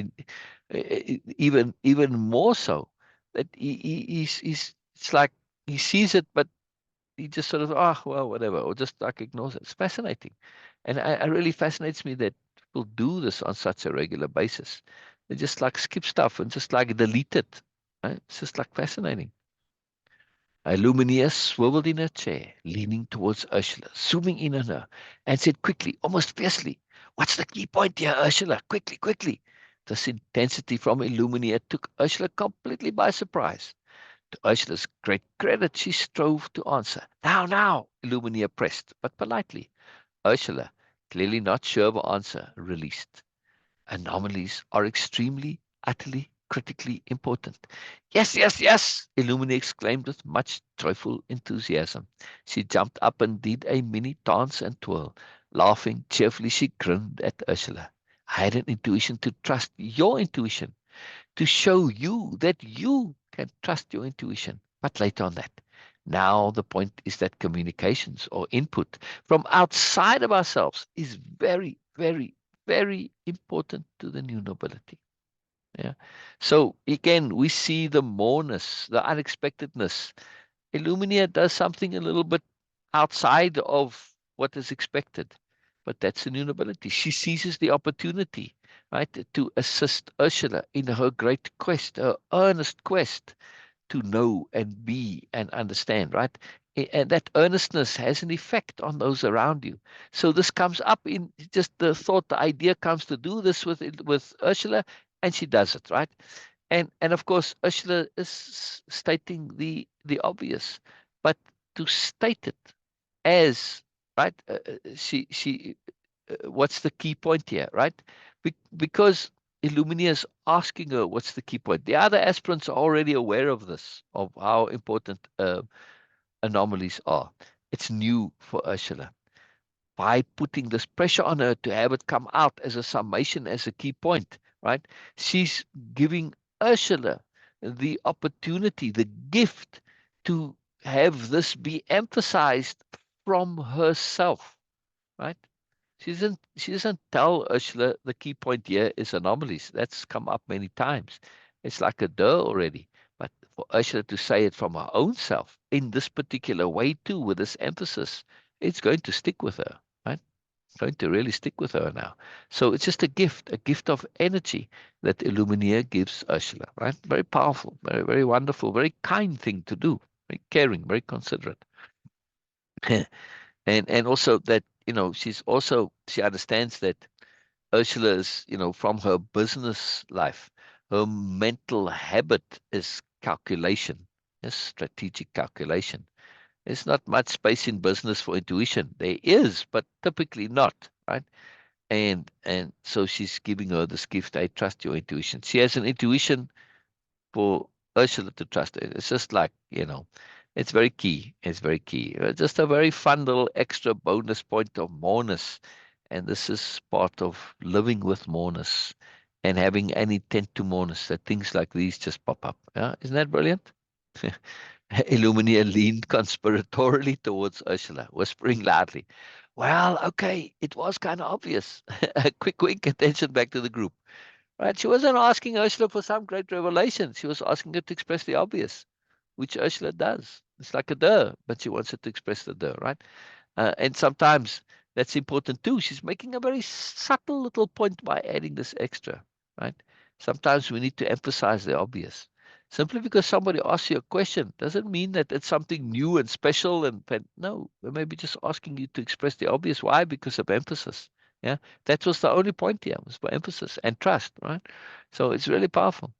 even more so that he's it's like he sees it, but he just sort of well, whatever, or just like ignores it. It's fascinating, and I really fascinates me that people do this on such a regular basis. They just like skip stuff and just like delete it. Right? It's just like fascinating. Lumineer swiveled in her chair, leaning towards Ursula, zooming in on her, and said quickly, almost fiercely, "What's the key point here, Ursula? Quickly, quickly!" This intensity from Illumineer took Ursula completely by surprise. To Ursula's great credit, she strove to answer. "Now, now!" Illumineer pressed, but politely. Ursula, clearly not sure of her answer, released. Anomalies are extremely, utterly, critically important. Yes, yes, yes, Illumina exclaimed with much joyful enthusiasm. She jumped up and did a mini dance and twirl. Laughing cheerfully, she grinned at Ursula. I had an intuition to trust your intuition, to show you that you can trust your intuition. But later on that. Now, the point is that communications or input from outside of ourselves is very, very, very important to the new nobility. Yeah. So again, we see the moreness, the unexpectedness. Illumina does something a little bit outside of what is expected, but that's the new nobility. She seizes the opportunity, right, to assist Ursula in her great quest, her earnest quest to know and be and understand, right? And that earnestness has an effect on those around you. So this comes up in just the thought, the idea comes to do this with Ursula, and she does it, right? And of course, Ursula is stating the obvious, but to state it as right, she what's the key point here, right? Because Illumina is asking her what's the key point. The other aspirants are already aware of this, of how important anomalies are. It's new for Ursula. By putting this pressure on her to have it come out as a summation, as a key point, right? She's giving Ursula the opportunity, the gift to have this be emphasized from herself, right? She doesn't tell Ursula the key point here is anomalies. That's come up many times. It's like a duh already. But for Ursula to say it from her own self in this particular way too, with this emphasis, it's going to stick with her, right? It's going to really stick with her now. So it's just a gift of energy that Illumineer gives Ursula, right? Very powerful, very, very wonderful, very kind thing to do, very caring, very considerate. And also that she understands that Ursula is from her business life, her mental habit is calculation, is strategic calculation. There's not much space in business for intuition. There is, but typically not, right? And so she's giving her this gift. I trust your intuition. She has an intuition for Ursula to trust it. It's just like, it's very key. It's very key. Just a very fun little extra bonus point of moreness. And this is part of living with moreness and having an intent to moreness, that things like these just pop up. Yeah? Isn't that brilliant? Illumina leaned conspiratorially towards Ursula, whispering loudly, "Well, okay, it was kind of obvious." A quick wink, attention back to the group. Right? She wasn't asking Ursula for some great revelation. She was asking her to express the obvious, which Ursula does. It's like a duh, but she wants her to express the duh, right? And sometimes that's important too. She's making a very subtle little point by adding this extra, right? Sometimes we need to emphasize the obvious. Simply because somebody asks you a question doesn't mean that it's something new and special. And no, they may be just asking you to express the obvious. Why? Because of emphasis. Yeah, that was the only point here, was for emphasis and trust, right? So it's really powerful.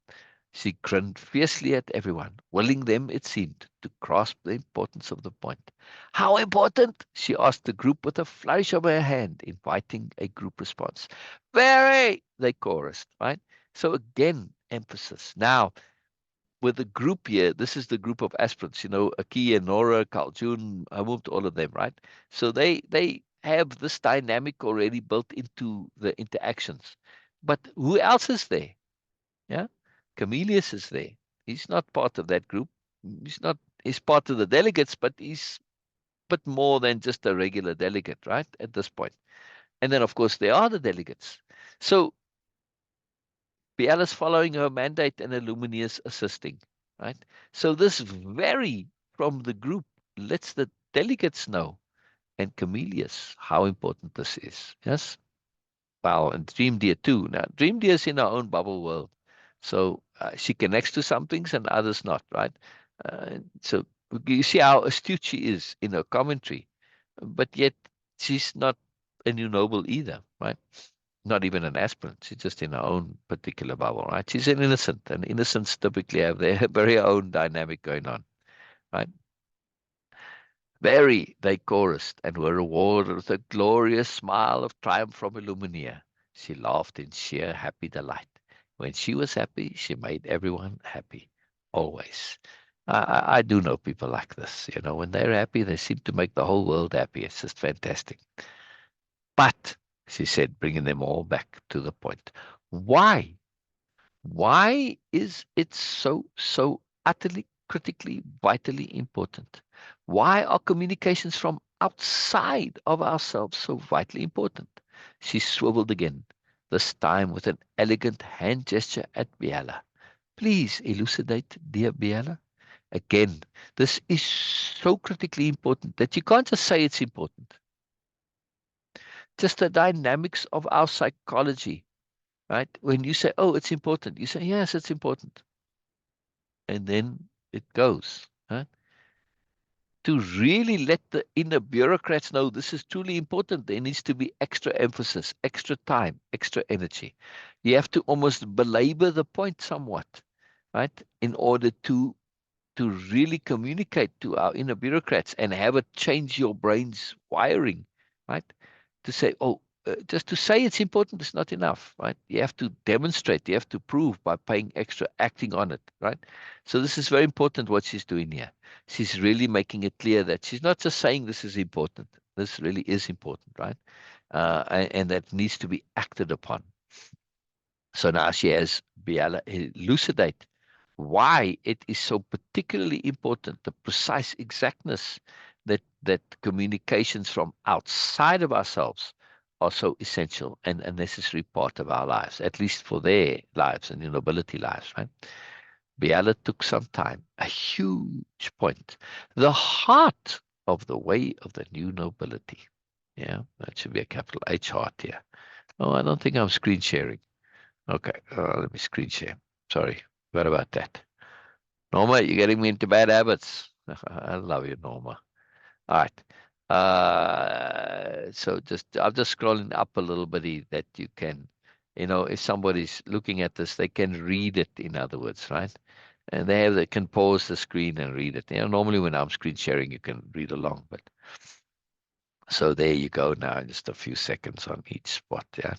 She grinned fiercely at everyone, willing them, it seemed, to grasp the importance of the point. How important? She asked the group with a flourish of her hand, inviting a group response. Very, they chorused, right? So again, emphasis. Now, with the group here, this is the group of aspirants, Aki and Nora, Carl June, I moved all of them, right? So they have this dynamic already built into the interactions. But who else is there? Yeah. Camillus is there. He's not part of that group. He's part of the delegates, but he's but more than just a regular delegate, right? At this point. And then, of course, there are the delegates. So Biella's following her mandate and Illuminius assisting, right? So this vary from the group lets the delegates know and Camillus how important this is. Yes. Well, and Dream Deer too. Now, Dream Deer is in her own bubble world. So she connects to some things and others not, right? So you see how astute she is in her commentary, but yet she's not a new noble either, right? Not even an aspirant. She's just in her own particular bubble, right? She's an innocent, and innocents typically have their very own dynamic going on, right? Very, they chorused and were rewarded with a glorious smile of triumph from Illuminia. She laughed in sheer happy delight. When she was happy, she made everyone happy, always. I do know people like this. When they're happy, they seem to make the whole world happy. It's just fantastic. But, she said, bringing them all back to the point, why? Why is it so utterly, critically, vitally important? Why are communications from outside of ourselves so vitally important? She swiveled again, this time with an elegant hand gesture at Biella. Please elucidate, dear Biella. Again, this is so critically important that you can't just say it's important. Just the dynamics of our psychology, right? When you say, oh, it's important, you say, yes, it's important. And then it goes. Huh? To really let the inner bureaucrats know this is truly important, there needs to be extra emphasis, extra time, extra energy. You have to almost belabor the point somewhat, right? In order to really communicate to our inner bureaucrats and have it change your brain's wiring, right? To say, oh, just to say it's important is not enough, right? You have to demonstrate, you have to prove by paying extra, acting on it, right? So this is very important what she's doing here. She's really making it clear that she's not just saying this is important. This really is important, right? And that needs to be acted upon. So now she has Biella elucidate why it is so particularly important, the precise exactness that communications from outside of ourselves are so essential and a necessary part of our lives, at least for their lives and nobility lives, right? Biella took some time, a huge point, the heart of the way of the new nobility. Yeah, that should be a capital H heart here. Oh, I don't think I'm screen sharing. Okay, let me screen share. Sorry, what about that? Norma, you're getting me into bad habits. I love you, Norma. All right. So I'm just scrolling up a little bit that you can, if somebody's looking at this, they can read it, in other words, right? And they can pause the screen and read it. Normally when I'm screen sharing, you can read along, but so there you go now, just a few seconds on each spot, yeah.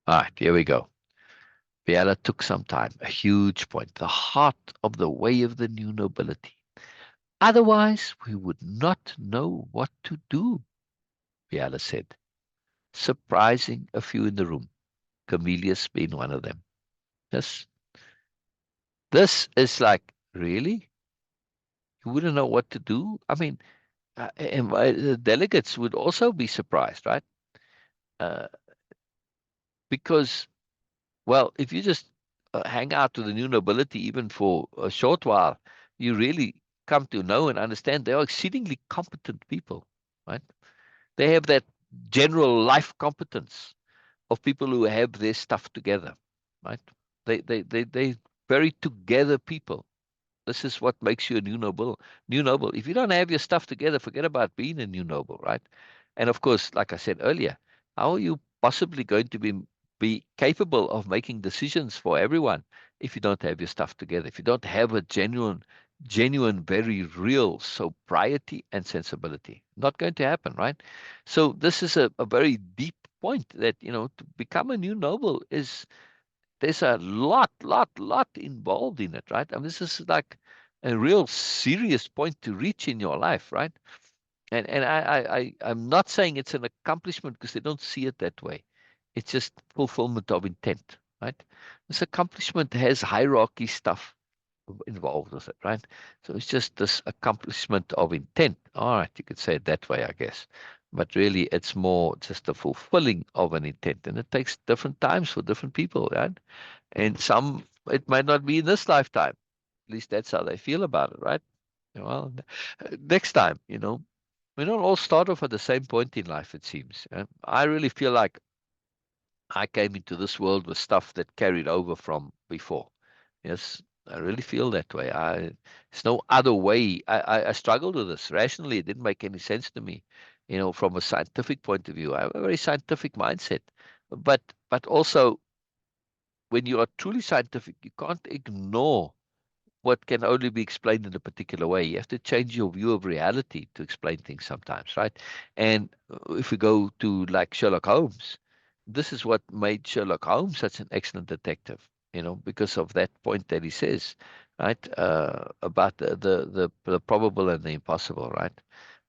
All right, here we go. Biella took some time, a huge point, the heart of the way of the new nobility. Otherwise, we would not know what to do, Biella said, surprising a few in the room, Camillus being one of them. This is like, really? You wouldn't know what to do? I mean, and the delegates would also be surprised, right? Uh, because, well, if you just hang out with the new nobility even for a short while, you really come to know and understand they are exceedingly competent people, right? They have that general life competence of people who have their stuff together, right? They very together people. This is what makes you a new noble. New noble. If you don't have your stuff together, forget about being a new noble, right? And of course, like I said earlier, how are you possibly going to be capable of making decisions for everyone if you don't have your stuff together? If you don't have a genuine, very real sobriety and sensibility, not going to happen, right? So this is a very deep point that, to become a new noble there's a lot involved in it, right? I mean, this is like a real serious point to reach in your life, right? And I'm not saying it's an accomplishment because they don't see it that way. It's just fulfillment of intent, right? This accomplishment has hierarchy stuff involved with it, right? So it's just this accomplishment of intent. All right, you could say it that way, I guess. But really, it's more just the fulfilling of an intent. And it takes different times for different people, right? And some, it might not be in this lifetime. At least that's how they feel about it, right? Well, next time, we don't all start off at the same point in life, it seems. I really feel like I came into this world with stuff that carried over from before. Yes, I really feel that way. There's no other way. I struggled with this. Rationally, it didn't make any sense to me, from a scientific point of view. I have a very scientific mindset. But also, when you are truly scientific, you can't ignore what can only be explained in a particular way. You have to change your view of reality to explain things sometimes, right? And if we go to like Sherlock Holmes, this is what made Sherlock Holmes such an excellent detective, because of that point that he says, right, about the probable and the impossible, right?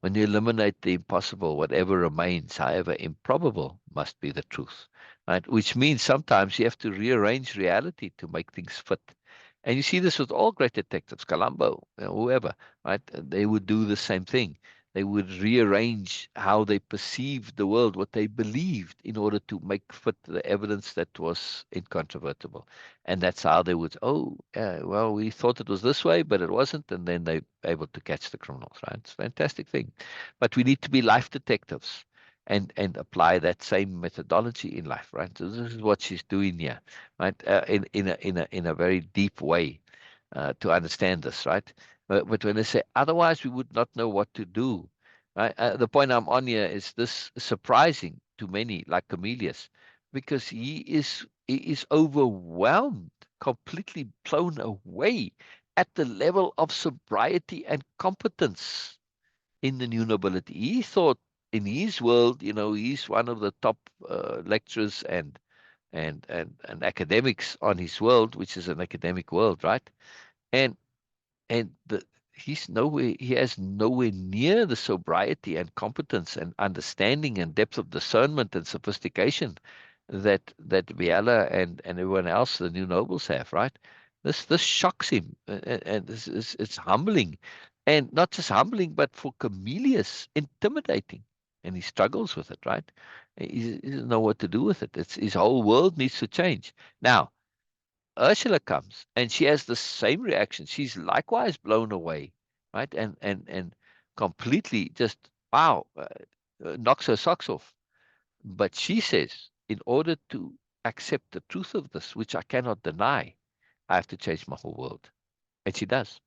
When you eliminate the impossible, whatever remains, however improbable, must be the truth, right? Which means sometimes you have to rearrange reality to make things fit. And you see this with all great detectives, Columbo, whoever, right? They would do the same thing. They would rearrange how they perceived the world, what they believed, in order to make fit the evidence that was incontrovertible. And that's how they would, oh, yeah, well, we thought it was this way, but it wasn't. And then they're able to catch the criminals, right? It's a fantastic thing. But we need to be life detectives and apply that same methodology in life, right? So this is what she's doing here, right? In a very deep way, to understand this, right? But when they say otherwise, we would not know what to do, right? The point I'm on here is this surprising to many, like Cornelius, because he is overwhelmed, completely blown away at the level of sobriety and competence in the new nobility. He thought in his world, he's one of the top lecturers and academics on his world, which is an academic world, right? And and he has nowhere near the sobriety and competence and understanding and depth of discernment and sophistication that Biella and everyone else, the new nobles, have, right? This shocks him, and it's humbling, and not just humbling, but for Cornelius, intimidating, and he struggles with it, right? He doesn't know what to do with it. It's his whole world needs to change now. Ursula comes and she has the same reaction. She's likewise blown away, right? And completely just wow, knocks her socks off. But she says, in order to accept the truth of this, which I cannot deny, I have to change my whole world. And she does.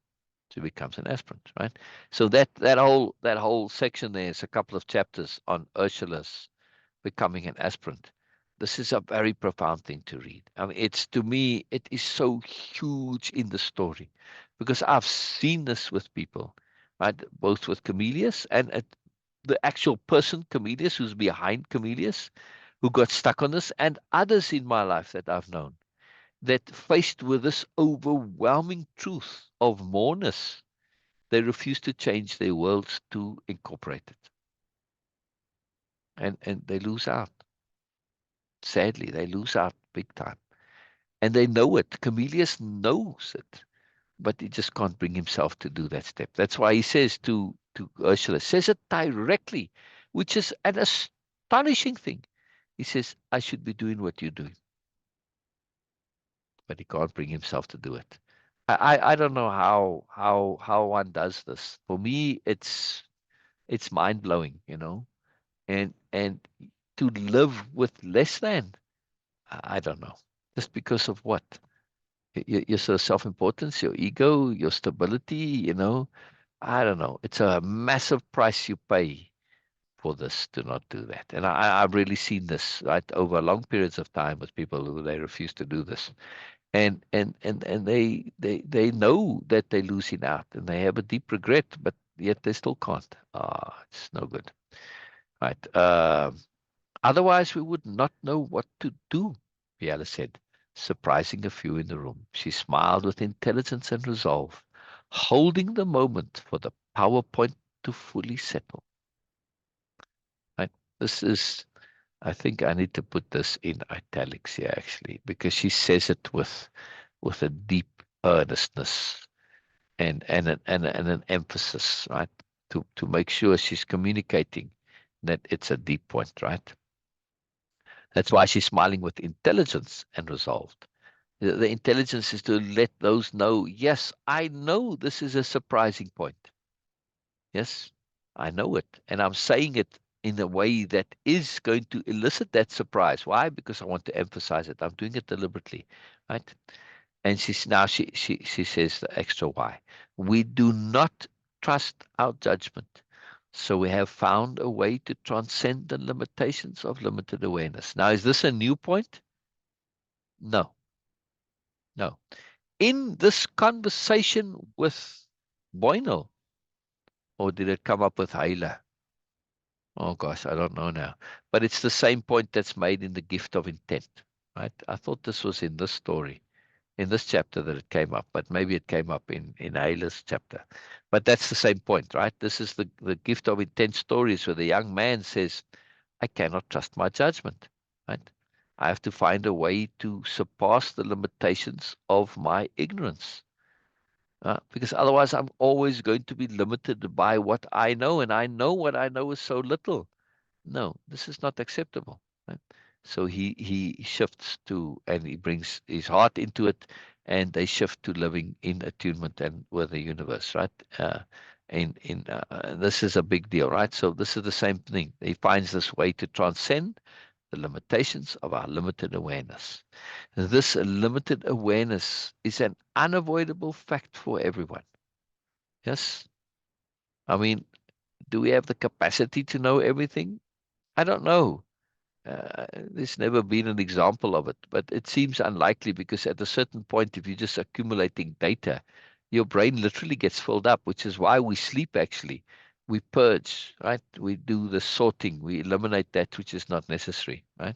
She becomes an aspirant, right? So that whole section there is a couple of chapters on Ursula's becoming an aspirant. This is a very profound thing to read. I mean, to me, it is so huge in the story because I've seen this with people, right? Both with Cornelius and the actual person, Cornelius, who's behind Cornelius, who got stuck on this, and others in my life that I've known that faced with this overwhelming truth of moreness, they refuse to change their worlds to incorporate it. And they lose out. Sadly, they lose out big time. And they know it. Cornelius knows it, but he just can't bring himself to do that step. That's why he says to Ursula, says it directly, which is an astonishing thing. He says, I should be doing what you're doing. But he can't bring himself to do it. I don't know how one does this. For me, it's mind blowing, and to live with less than, I don't know. Just because of what? Your sort of self-importance, your ego, your stability, I don't know. It's a massive price you pay for this to not do that. And I've really seen this, right, over long periods of time with people who they refuse to do this. And they know that they're losing out and they have a deep regret, but yet they still can't. It's no good. Right. Otherwise, we would not know what to do, Biella said, surprising a few in the room. She smiled with intelligence and resolve, holding the moment for the PowerPoint to fully settle. Right? This is, I think I need to put this in italics here actually, because she says it with a deep earnestness and an emphasis, right? To make sure she's communicating that it's a deep point, right? That's why she's smiling with intelligence and resolve. The intelligence is to let those know, yes, I know this is a surprising point. Yes, I know it. And I'm saying it in a way that is going to elicit that surprise. Why? Because I want to emphasize it. I'm doing it deliberately, right? And she says the extra why. We do not trust our judgment. So we have found a way to transcend the limitations of limited awareness. Now, is this a new point? No, no. In this conversation with Boynal, or did it come up with Hyla? Oh gosh, I don't know now. But it's the same point that's made in the gift of intent, right? I thought this was in this story, in this chapter that it came up, but maybe it came up in Hyla's chapter. But that's the same point, right? This is the gift of intent stories where the young man says, I cannot trust my judgment, right? I have to find a way to surpass the limitations of my ignorance. Because otherwise, I'm always going to be limited by what I know, and I know what I know is so little. No, this is not acceptable. Right? So he shifts to, and he brings his heart into it, and they shift to living in attunement and with the universe. Right? This is a big deal, right? So this is the same thing. He finds this way to transcend the limitations of our limited awareness. This limited awareness is an unavoidable fact for everyone. Yes. I mean, do we have the capacity to know everything? I don't know. There's never been an example of it, but it seems unlikely because at a certain point, if you're just accumulating data, your brain literally gets filled up, which is why we sleep actually. We purge, right? We do the sorting, we eliminate that which is not necessary, right?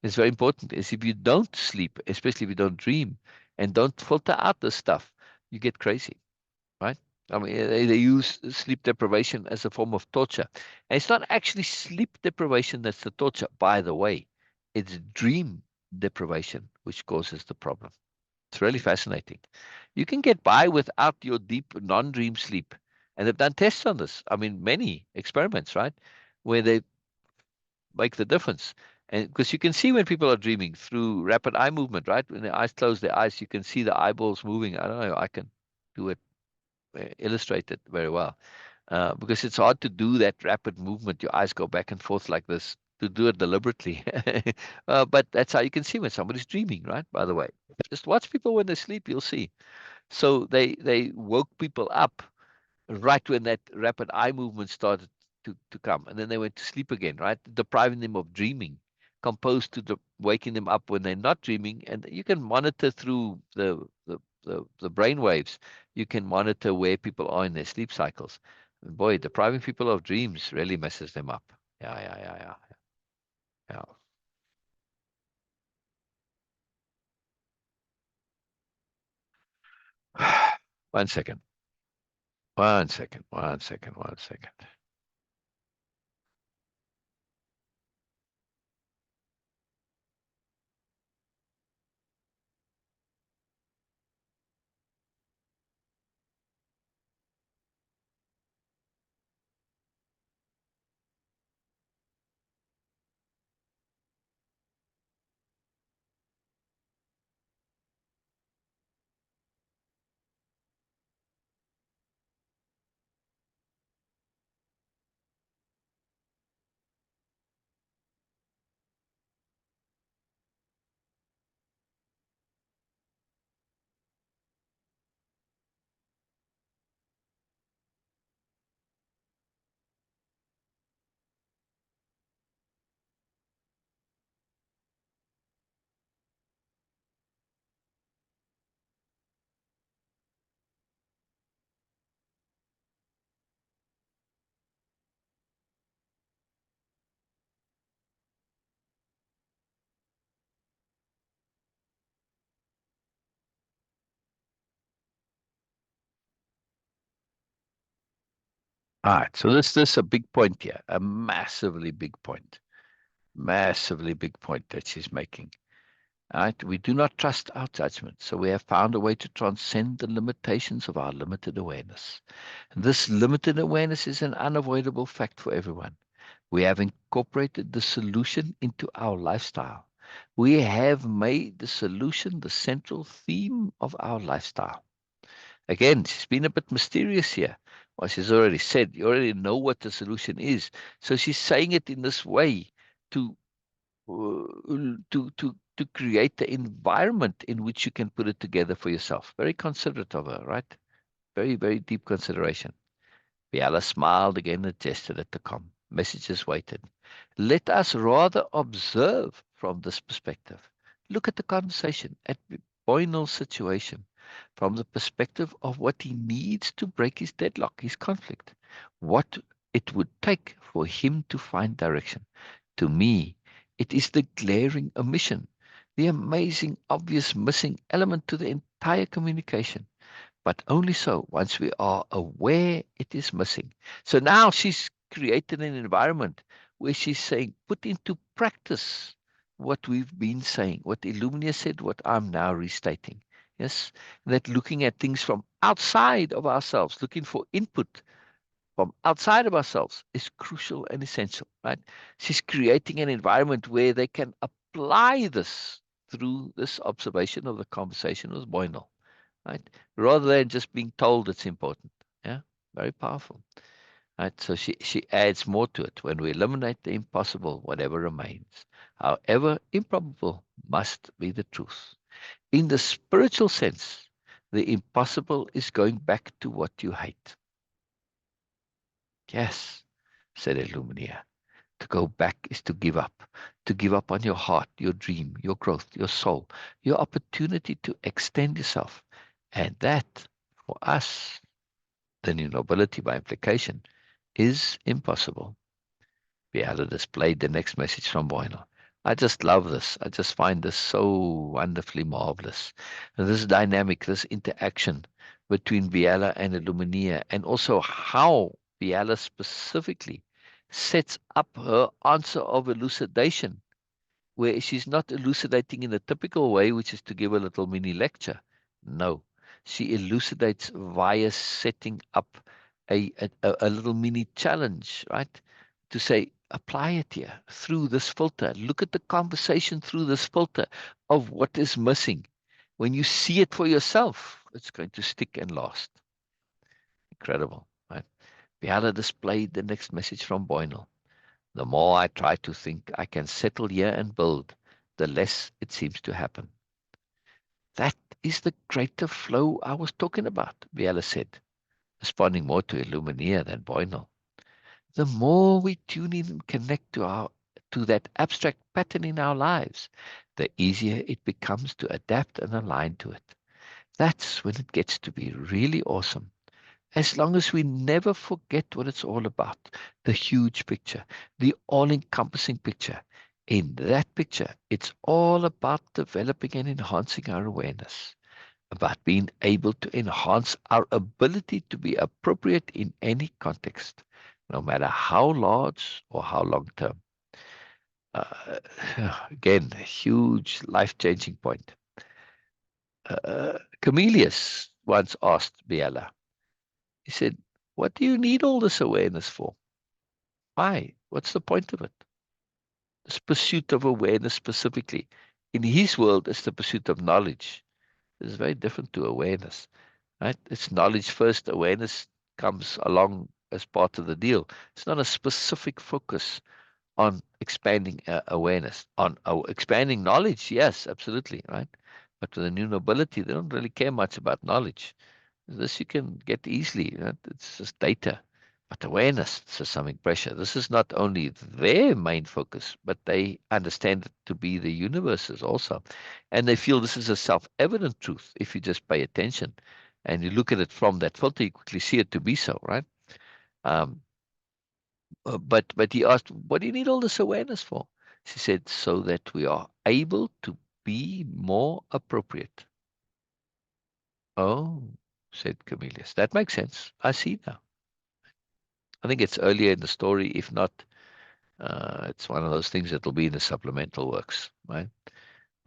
It's very important. Is if you don't sleep, especially if you don't dream and don't filter out the stuff, you get crazy, right? I mean, they use sleep deprivation as a form of torture. And it's not actually sleep deprivation that's the torture, by the way. It's dream deprivation which causes the problem. It's really fascinating. You can get by without your deep non-dream sleep. And they've done tests on this. I mean, many experiments, right? Where they make the difference. And because you can see when people are dreaming through rapid eye movement, right? When their eyes close their eyes, you can see the eyeballs moving. I don't know, I can do it illustrate it very well. Because it's hard to do that rapid movement. Your eyes go back and forth like this to do it deliberately. But that's how you can see when somebody's dreaming, right? By the way, just watch people when they sleep, you'll see. So they woke people up right when that rapid eye movement started to come. And then they went to sleep again, right? Depriving them of dreaming, composed to waking them up when they're not dreaming. And you can monitor through the brain waves. You can monitor where people are in their sleep cycles. And boy, depriving people of dreams really messes them up. Yeah, yeah, yeah, yeah, yeah. One second. One second. One second. One second. All right, so this is a big point here, a massively big point. Massively big point that she's making. All right, we do not trust our judgment, so we have found a way to transcend the limitations of our limited awareness. This limited awareness is an unavoidable fact for everyone. We have incorporated the solution into our lifestyle. We have made the solution the central theme of our lifestyle. Again, she's been a bit mysterious here. Well, she's already said, you already know what the solution is. So she's saying it in this way to to create the environment in which you can put it together for yourself. Very considerate of her, right? Very, very deep consideration. Biella smiled again and gestured at the messages waited. Let us rather observe from this perspective. Look at the conversation, at Boynal's situation, from the perspective of what he needs to break his deadlock, his conflict, what it would take for him to find direction. To me, it is the glaring omission, the amazing, obvious missing element to the entire communication, but only so once we are aware it is missing. So now she's created an environment where she's saying, put into practice what we've been saying, what Illumina said, what I'm now restating. Yes, that looking at things from outside of ourselves, looking for input from outside of ourselves is crucial and essential, right? She's creating an environment where they can apply this through this observation of the conversation with Boynal, right? Rather than just being told it's important. Yeah, very powerful. Right. So she adds more to it. When we eliminate the impossible, whatever remains, however improbable, must be the truth. In the spiritual sense, the impossible is going back to what you hate. Yes, said Illumina. To go back is to give up on your heart, your dream, your growth, your soul, your opportunity to extend yourself. And that, for us, the new nobility by implication, is impossible. Biella displayed the next message from Boynal. I just love this. I just find this so wonderfully marvelous. And this dynamic, this interaction between Biella and Illumina, and also how Biella specifically sets up her answer of elucidation, where she's not elucidating in a typical way, which is to give a little mini lecture. No, she elucidates via setting up a little mini challenge, right? To say, apply it here through this filter. Look at the conversation through this filter of what is missing. When you see it for yourself, it's going to stick and last. Incredible, right? Biella displayed the next message from Boynal. The more I try to think I can settle here and build, the less it seems to happen. That is the greater flow I was talking about, Biella said, responding more to Illumina than Boynal. The more we tune in and connect to that abstract pattern in our lives, the easier it becomes to adapt and align to it. That's when it gets to be really awesome. As long as we never forget what it's all about, the huge picture, the all-encompassing picture. In that picture, it's all about developing and enhancing our awareness, about being able to enhance our ability to be appropriate in any context, no matter how large or how long term. Uh, Again, a huge life-changing point. Camellius once asked Biella, he said, what do you need all this awareness for? Why? What's the point of it? This pursuit of awareness specifically. In his world, it's the pursuit of knowledge. It's very different to awareness, right? It's knowledge first. Awareness comes along as part of the deal. It's not a specific focus on expanding awareness, on expanding knowledge. Yes, absolutely, right? But with the new nobility, they don't really care much about knowledge. This you can get easily. Right? It's just data. But awareness, so something pressure. This is not only their main focus, but they understand it to be the universe's also. And they feel this is a self-evident truth if you just pay attention and you look at it from that filter, you quickly see it to be so, right? Um, but he asked, what do you need all this awareness for? She said, so that we are able to be more appropriate. Oh, said Camillus, that makes sense. I see now. I think it's earlier in the story. If not, it's one of those things that will be in the supplemental works, right?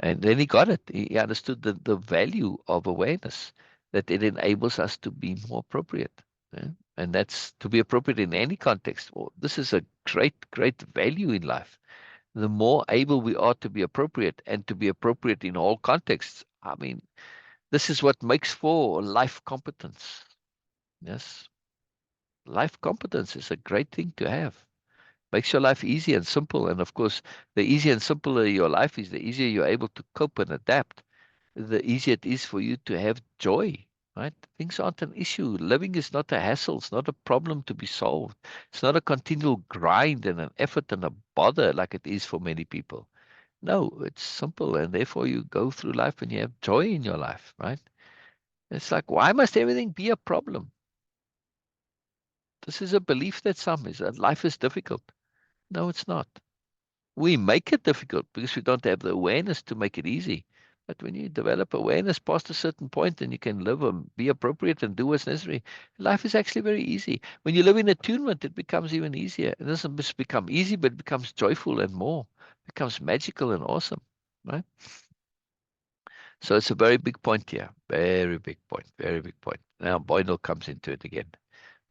And then he got it. He understood the value of awareness, that it enables us to be more appropriate. Yeah? And that's to be appropriate in any context. Well, this is a great, great value in life. The more able we are to be appropriate and to be appropriate in all contexts. I mean, this is what makes for life competence. Yes. Life competence is a great thing to have. Makes your life easy and simple. And of course, the easier and simpler your life is, the easier you're able to cope and adapt, the easier it is for you to have joy, right? Things aren't an issue. Living is not a hassle. It's not a problem to be solved. It's not a continual grind and an effort and a bother like it is for many people. No, it's simple. And therefore, you go through life and you have joy in your life, right? It's like, why must everything be a problem? This is a belief that some is that life is difficult. No, it's not. We make it difficult because we don't have the awareness to make it easy. But when you develop awareness past a certain point and you can live and be appropriate and do what's necessary, life is actually very easy. When you live in attunement, it becomes even easier. It doesn't just become easy, but it becomes joyful and more. It becomes magical and awesome, right? So it's a very big point here. Very big point. Very big point. Now Boynal comes into it again.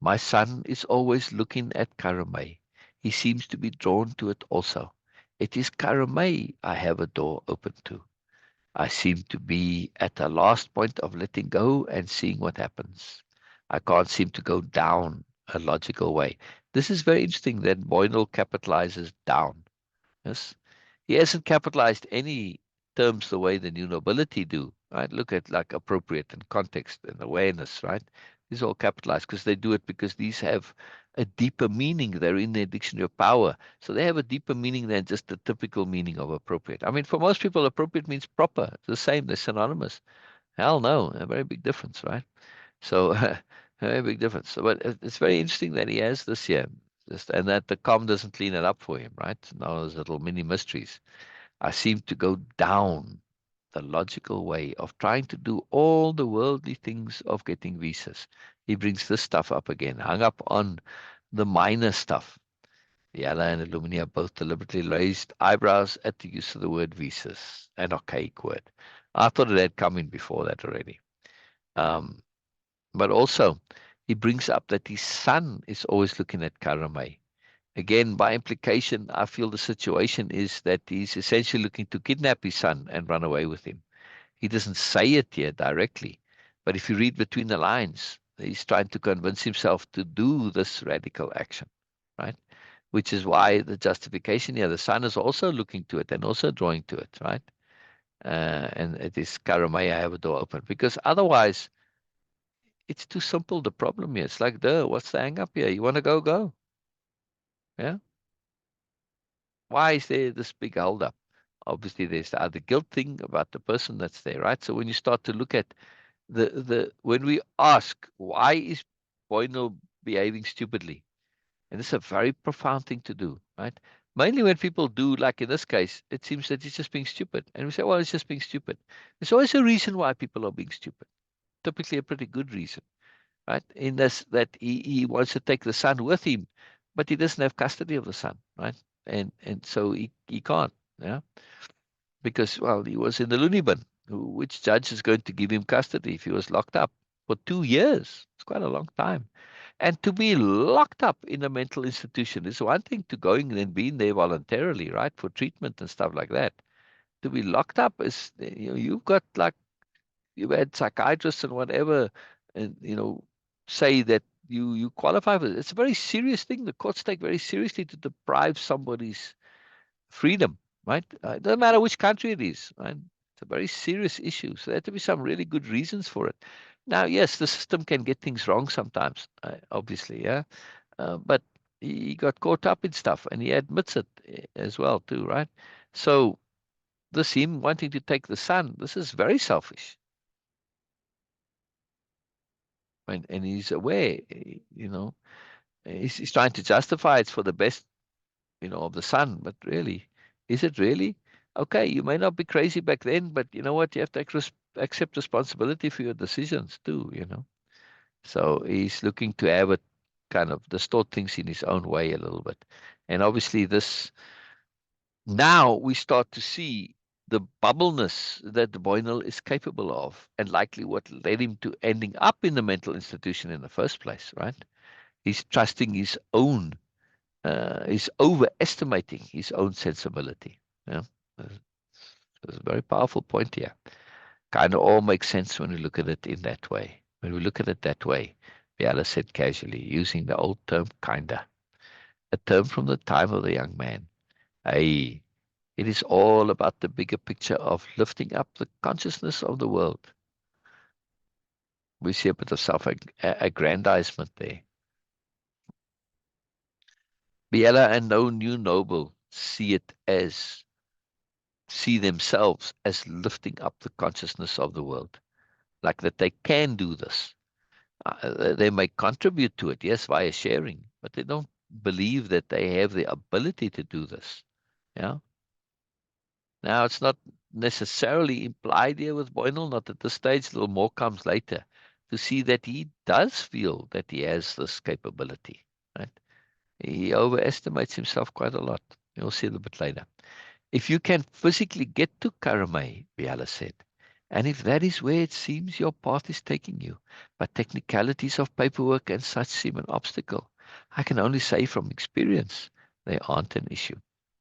My son is always looking at Karamay. He seems to be drawn to it also. It is Karamay I have a door open to. I seem to be at the last point of letting go and seeing what happens. I can't seem to go down a logical way. This is very interesting that Boynal capitalizes down. Yes. He hasn't capitalized any terms the way the new nobility do, right? Look at like appropriate and context and awareness, right? These are all capitalized because they do it because these have a deeper meaning. They're in their dictionary of power. So they have a deeper meaning than just the typical meaning of appropriate. I mean, for most people, appropriate means proper. It's the same, they're synonymous. Hell no, a very big difference, right? So a very big difference. So, but it's very interesting that he has this here. Just, and that the com doesn't clean it up for him, right? Now those little mini mysteries. I seem to go down the logical way of trying to do all the worldly things of getting visas. He brings this stuff up again, hung up on the minor stuff. Biella and Illumina both deliberately raised eyebrows at the use of the word visas, an archaic word. I thought it had come in before that already. Um, but also, he brings up that his son is always looking at Karamay. Again, by implication, I feel the situation is that he's essentially looking to kidnap his son and run away with him. He doesn't say it here directly, but if you read between the lines, he's trying to convince himself to do this radical action, right? Which is why the justification here, the son is also looking to it and also drawing to it, right? And it is Karamaya, I have a door open, because otherwise it's too simple. The problem here, it's like, duh, what's the hang up here? You want to go, go. Yeah. Why is there this big holdup? Obviously, there's the other guilt thing about the person that's there, right? So when you start to look at when we ask why is Boynal behaving stupidly, and this is a very profound thing to do, right? Mainly when people do, like in this case, it seems that he's just being stupid, and we say, well, it's just being stupid. There's always a reason why people are being stupid. Typically, a pretty good reason, right? In this, that he wants to take the son with him, but he doesn't have custody of the son, right? And so he can't, yeah, because well, he was in the loony bin. Which judge is going to give him custody if he was locked up for 2 years? It's quite a long time. And to be locked up in a mental institution is one thing to going and being there voluntarily, right, for treatment and stuff like that. To be locked up is, you've got like, you've had psychiatrists and whatever, and say that you qualify for it. It's a very serious thing. The courts take very seriously to deprive somebody's freedom, right? It doesn't matter which country it is, right? It's a very serious issue. So there have to be some really good reasons for it. Now, yes, the system can get things wrong sometimes, obviously, yeah. But he got caught up in stuff, and he admits it as well, too, right? So this him wanting to take the son, this is very selfish. And he's aware, he's trying to justify it's for the best, of the son, but really, is it really? Okay, you may not be crazy back then, but you know what? You have to accept responsibility for your decisions too, So he's looking to have it kind of distort things in his own way a little bit. And obviously now we start to see the bubbleness that the Boynal is capable of, and likely what led him to ending up in the mental institution in the first place, right? He's trusting his own, he's overestimating his own sensibility. Yeah. There's a very powerful point here. Kind of all makes sense when we look at it in that way. When we look at it that way, Biella said casually, using the old term kinda, a term from the time of the young man. Hey, it is all about the bigger picture of lifting up the consciousness of the world. We see a bit of self-aggrandizement there. Biella and no new noble see themselves as lifting up the consciousness of the world, like that they can do this. They may contribute to it, yes, via sharing, but they don't believe that they have the ability to do this. Yeah. Now, it's not necessarily implied here with Boynal, not at this stage, a little more comes later, to see that he does feel that he has this capability, right? He overestimates himself quite a lot. You'll see it a bit later. If you can physically get to Karamay, Biala said, and if that is where it seems your path is taking you, but technicalities of paperwork and such seem an obstacle, I can only say from experience, they aren't an issue.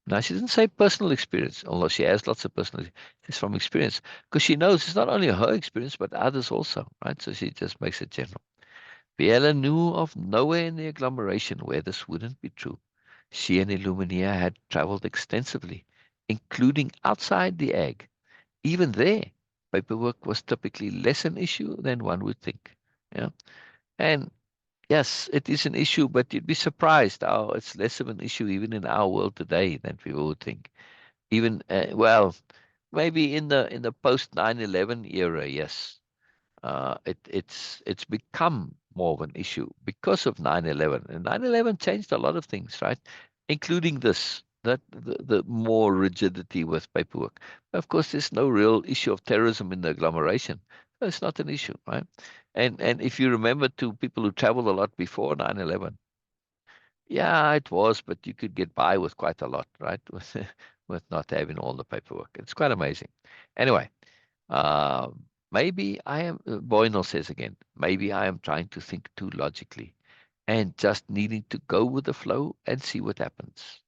Now, she didn't say personal experience, although she has lots of personal. It's from experience, because she knows it's not only her experience, but others also, right? So she just makes it general. Biella knew of nowhere in the agglomeration where this wouldn't be true. She and Illumina had traveled extensively, including outside the ag. Even there, paperwork was typically less an issue than one would think. Yeah. And yes, it is an issue, but you'd be surprised how it's less of an issue even in our world today than people would think. Even well, maybe in the post 9/11 era, yes, it's become more of an issue because of 9/11. And 9/11 changed a lot of things, right? Including this, that the more rigidity with paperwork. Of course, there's no real issue of terrorism in the agglomeration. So it's not an issue, right? And if you remember to people who traveled a lot before 9/11, yeah, it was, but you could get by with quite a lot, right? With not having all the paperwork. It's quite amazing. Anyway, maybe I am, Boynal says again, maybe I am trying to think too logically and just needing to go with the flow and see what happens.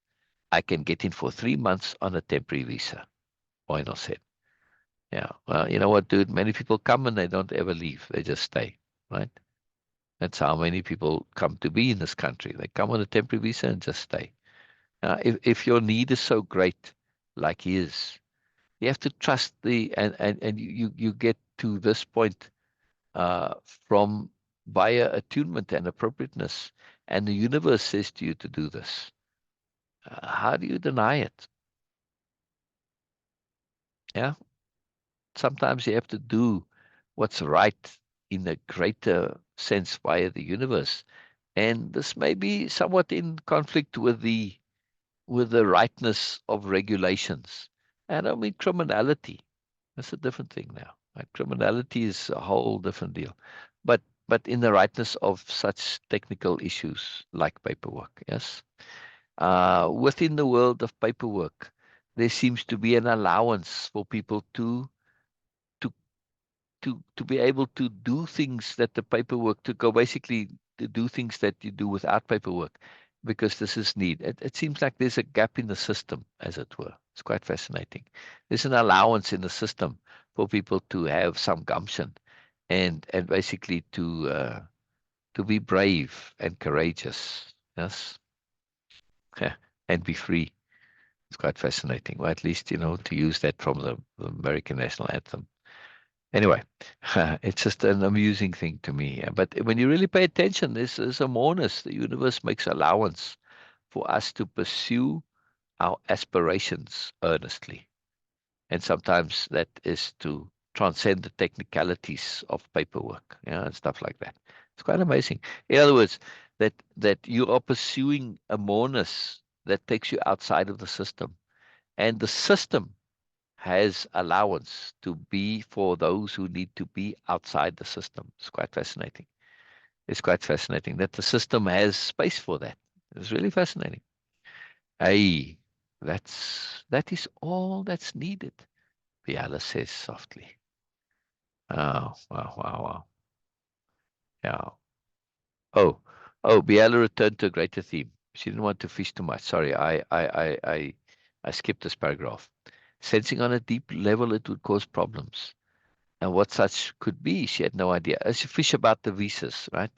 I can get in for 3 months on a temporary visa, Boynal said. Yeah, well, you know what, dude? Many people come and they don't ever leave. They just stay, right? That's how many people come to be in this country. They come on a temporary visa and just stay. If your need is so great, like his, you have to trust and you get to this point from via attunement and appropriateness, and the universe says to you to do this. How do you deny it? Yeah, sometimes you have to do what's right in a greater sense via the universe, and this may be somewhat in conflict with the rightness of regulations. And I don't mean criminality. That's a different thing now. Like criminality is a whole different deal. But in the rightness of such technical issues like paperwork, yes. Within the world of paperwork, there seems to be an allowance for people to to be able to do things that the paperwork to go basically to do things that you do without paperwork because this is need. It seems like there's a gap in the system, as it were. It's quite fascinating. There's an allowance in the system for people to have some gumption and basically to be brave and courageous. Yes. And be free. It's quite fascinating. Or at least, to use that from the American national anthem. Anyway, it's just an amusing thing to me. But when you really pay attention, this is a moreness. The universe makes allowance for us to pursue our aspirations earnestly. And sometimes that is to transcend the technicalities of paperwork, and stuff like that. It's quite amazing. In other words, that you are pursuing a moreness that takes you outside of the system. And the system has allowance to be for those who need to be outside the system. It's quite fascinating. It's quite fascinating that the system has space for that. It's really fascinating. Hey, that is all that's needed, Biella says softly. Oh, wow, wow, wow. Yeah. Oh, Biella returned to a greater theme. She didn't want to fish too much. Sorry, I skipped this paragraph. Sensing on a deep level it would cause problems. And what such could be, she had no idea. As you fish about the visas, right?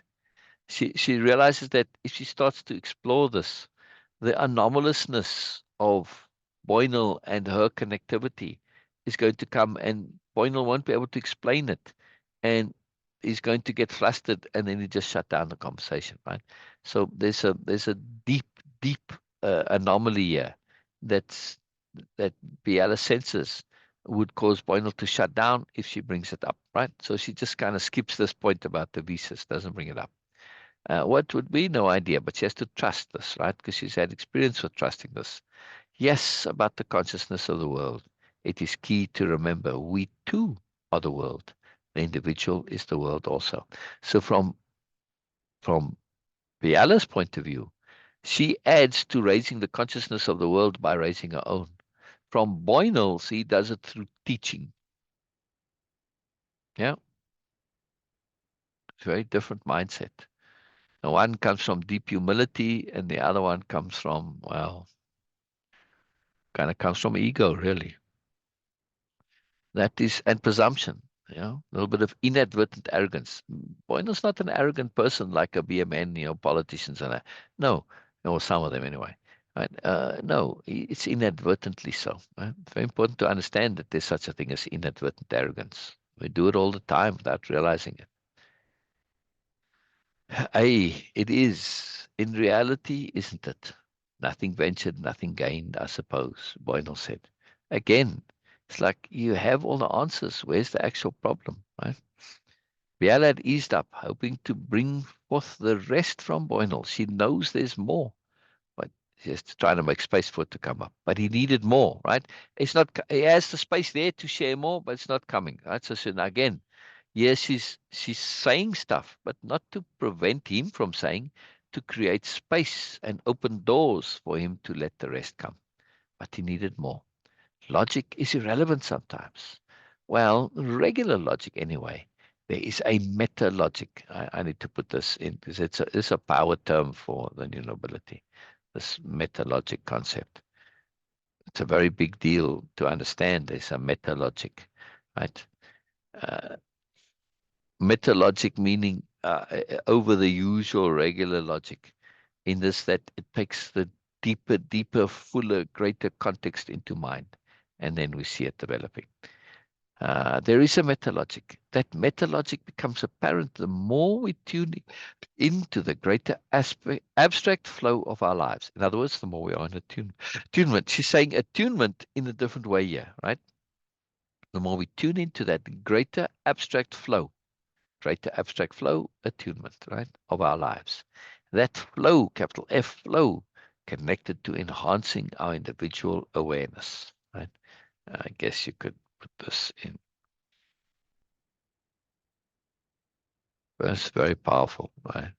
She realizes that if she starts to explore this, the anomalousness of Boynal and her connectivity is going to come, and Boynal won't be able to explain it, and he's going to get flustered, and then he just shut down the conversation, right? So there's a deep, deep anomaly here that's that Biella senses would cause Boynal to shut down if she brings it up, right? So she just kind of skips this point about the visas, doesn't bring it up. What would be? No idea, but she has to trust this, right? Because she's had experience with trusting this. Yes, about the consciousness of the world. It is key to remember we too are the world. The individual is the world also. So from Biella's point of view, she adds to raising the consciousness of the world by raising her own. From Boynal, she does it through teaching. Yeah, it's a very different mindset. The one comes from deep humility, and the other one comes from, well, kind of comes from ego, really. That is, and presumption, a little bit of inadvertent arrogance. Boynton's not an arrogant person like a BMN, politicians and that. No, or some of them anyway. Right? No, it's inadvertently so. Right? It's very important to understand that there's such a thing as inadvertent arrogance. We do it all the time without realizing it. Aye, it is. In reality, isn't it? Nothing ventured, nothing gained, I suppose, Boynal said. Again, it's like you have all the answers. Where's the actual problem, right? Biella had eased up, hoping to bring forth the rest from Boynal. She knows there's more, but she's trying to make space for it to come up. But he needed more, right? It's not. He has the space there to share more, but it's not coming, right? So again, yes, she's saying stuff, but not to prevent him from saying, to create space and open doors for him to let the rest come. But he needed more. Logic is irrelevant sometimes. Well, regular logic anyway. There is a meta logic. I need to put this in because it's a power term for the new nobility. This meta logic concept. It's a very big deal to understand. There's a meta logic, right? Uh, Meta logic meaning over the usual regular logic, in this that it takes the deeper, fuller, greater context into mind, and then we see it developing. There is a meta logic. That meta logic becomes apparent the more we tune into the greater abstract flow of our lives. In other words, the more we are in attunement. She's saying attunement in a different way here, right? The more we tune into that greater abstract flow, attunement, right, of our lives. That flow, capital F flow, connected to enhancing our individual awareness, right? I guess you could put this in. That's very powerful, right?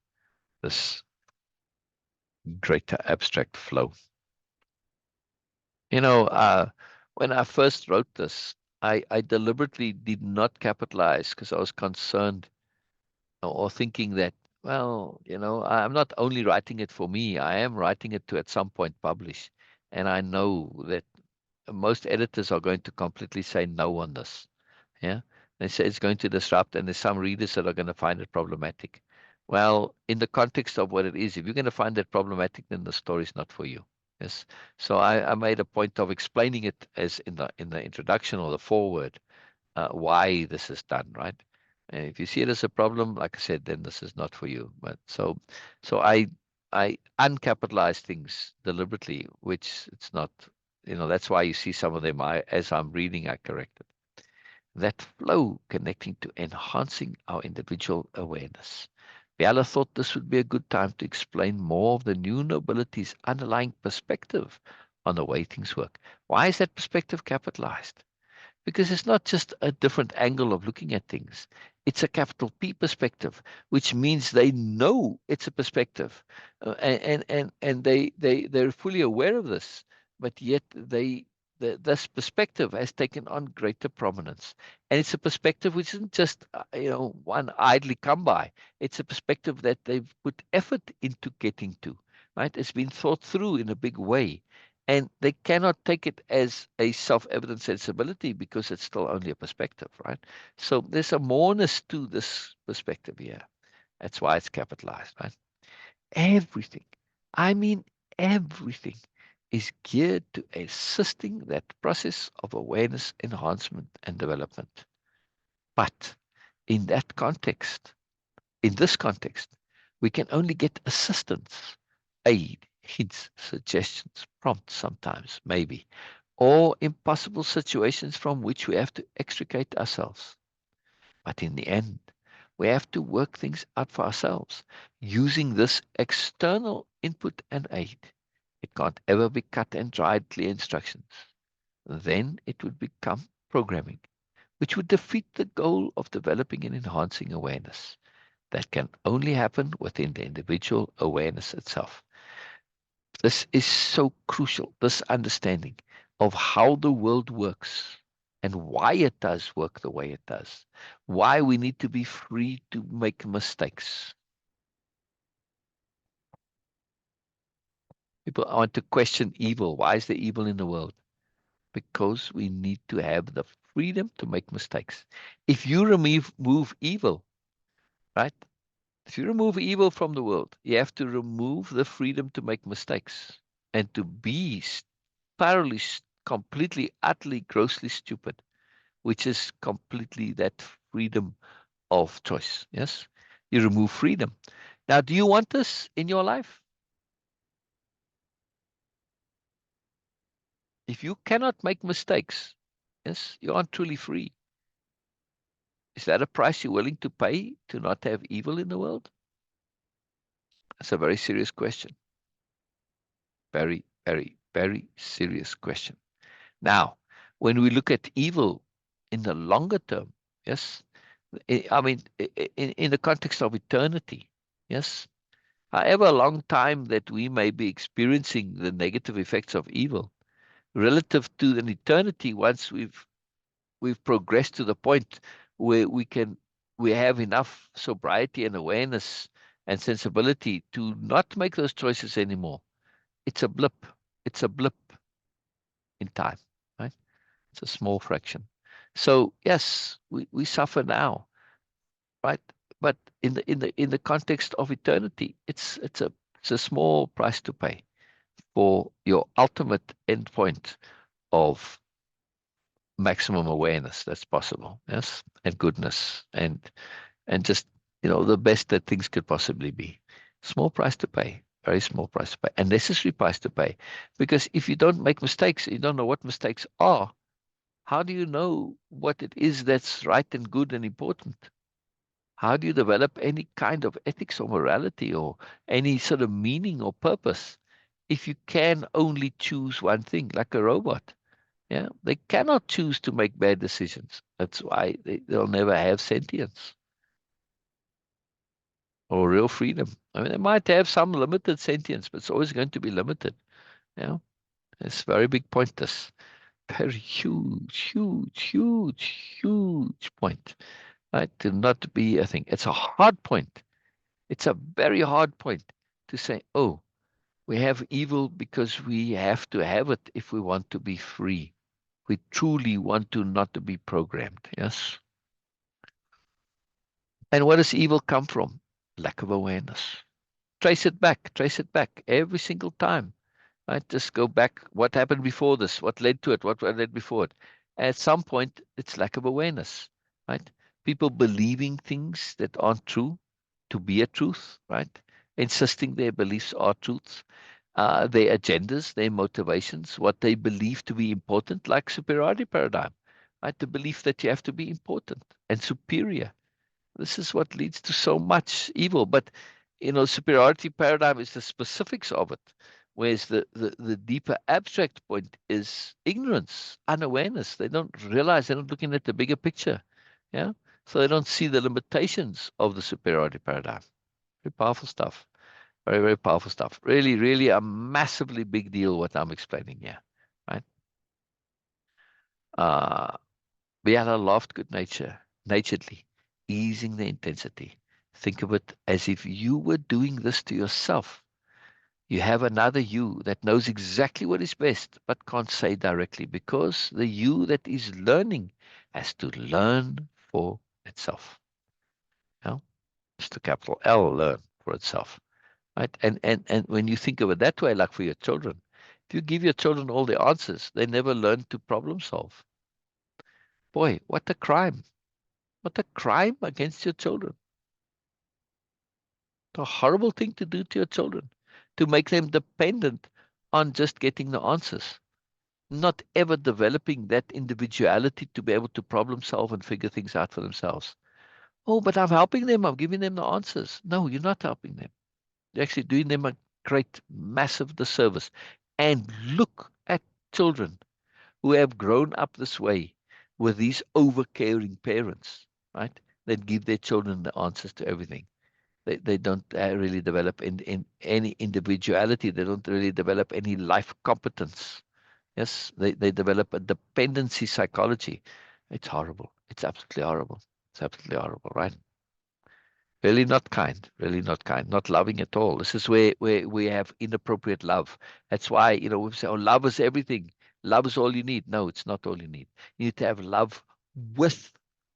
This greater abstract flow. When I first wrote this, I deliberately did not capitalize because I was concerned or thinking that, well, I'm not only writing it for me, I am writing it to at some point publish. And I know that most editors are going to completely say no on this. Yeah. They say it's going to disrupt, and there's some readers that are going to find it problematic. Well, in the context of what it is, if you're going to find it problematic, then the story is not for you. Yes. So I made a point of explaining it as in the introduction or the foreword, why this is done, right? And if you see it as a problem, like I said, then this is not for you. But so I uncapitalize things deliberately, which it's not. That's why you see some of them. As I'm reading, I correct it. That flow connecting to enhancing our individual awareness. Biella thought this would be a good time to explain more of the new nobility's underlying perspective on the way things work. Why is that perspective capitalized? Because it's not just a different angle of looking at things. It's a capital P perspective, which means they know it's a perspective, they're fully aware of this, but yet this perspective has taken on greater prominence, and it's a perspective which isn't just one idly come by. It's a perspective that they've put effort into getting to. Right? It's been thought through in a big way. And they cannot take it as a self-evident sensibility because it's still only a perspective, right? So there's a moreness to this perspective here. That's why it's capitalized, right? Everything, I mean everything, is geared to assisting that process of awareness enhancement and development. But in that context, in this context, we can only get assistance, aid, hints, suggestions, prompts sometimes, maybe, or impossible situations from which we have to extricate ourselves. But in the end, we have to work things out for ourselves using this external input and aid. It can't ever be cut and dried clear instructions. Then it would become programming, which would defeat the goal of developing and enhancing awareness. That can only happen within the individual awareness itself. This is so crucial, this understanding of how the world works and why it does work the way it does, why we need to be free to make mistakes. People want to question evil. Why is there evil in the world? Because we need to have the freedom to make mistakes. If you remove evil, right? If you remove evil from the world, you have to remove the freedom to make mistakes and to be thoroughly, completely, utterly, grossly stupid, which is completely that freedom of choice. Yes? You remove freedom. Now, do you want this in your life? If you cannot make mistakes, yes, you aren't truly free. Is that a price you're willing to pay to not have evil in the world? That's a very serious question. Very, very, very serious question. Now, when we look at evil in the longer term, yes, I mean, in the context of eternity, yes, however long time that we may be experiencing the negative effects of evil, relative to an eternity, once we've progressed to the point where we have enough sobriety and awareness and sensibility to not make those choices anymore. It's a blip. It's a blip in time, right? It's a small fraction. So yes, we suffer now, right? But in the context of eternity, it's a small price to pay for your ultimate endpoint of maximum awareness that's possible, yes, and goodness, and just the best that things could possibly be. Small price to pay, very small price to pay, and necessary price to pay, because if you don't make mistakes, you don't know what mistakes are. How do you know what it is that's right and good and important? How do you develop any kind of ethics or morality or any sort of meaning or purpose if you can only choose one thing, like a robot? Yeah, they cannot choose to make bad decisions. That's why they'll never have sentience or real freedom. I mean, they might have some limited sentience, but it's always going to be limited. Yeah, it's a very big point. This very huge, huge, huge, huge point. Right? To not be a thing. It's a hard point. It's a very hard point to say, oh, we have evil because we have to have it if we want to be free. We truly want to not to be programmed. Yes. And where does evil come from? Lack of awareness. Trace it back every single time. Right? Just go back. What happened before this? What led to it? What led before it? At some point, it's lack of awareness. Right? People believing things that aren't true to be a truth. Right? Insisting their beliefs are truths. Their agendas, their motivations, what they believe to be important, like superiority paradigm. Right? The belief that you have to be important and superior. This is what leads to so much evil. But superiority paradigm is the specifics of it. Whereas the deeper abstract point is ignorance, unawareness. They don't realize, they're not looking at the bigger picture. Yeah. So they don't see the limitations of the superiority paradigm. Very powerful stuff. Very, very powerful stuff. Really, really a massively big deal what I'm explaining here. Right? Uh, Biella laughed naturedly, easing the intensity. Think of it as if you were doing this to yourself. You have another you that knows exactly what is best, but can't say directly because the you that is learning has to learn for itself. Yeah? Just a capital L, learn for itself. Right? And when you think of it that way, like for your children, if you give your children all the answers, they never learn to problem solve. Boy, what a crime. What a crime against your children. A horrible thing to do to your children, to make them dependent on just getting the answers, not ever developing that individuality to be able to problem solve and figure things out for themselves. Oh, but I'm helping them. I'm giving them the answers. No, you're not helping them. You're actually doing them a great, massive disservice. And look at children who have grown up this way with these over-caring parents, right? That give their children the answers to everything. They don't really develop in any individuality. They don't really develop any life competence. Yes, they develop a dependency psychology. It's horrible. It's absolutely horrible. It's absolutely horrible, right? Really not kind, not loving at all. This is where we have inappropriate love. That's why, we say, oh, love is everything. Love is all you need. No, it's not all you need. You need to have love with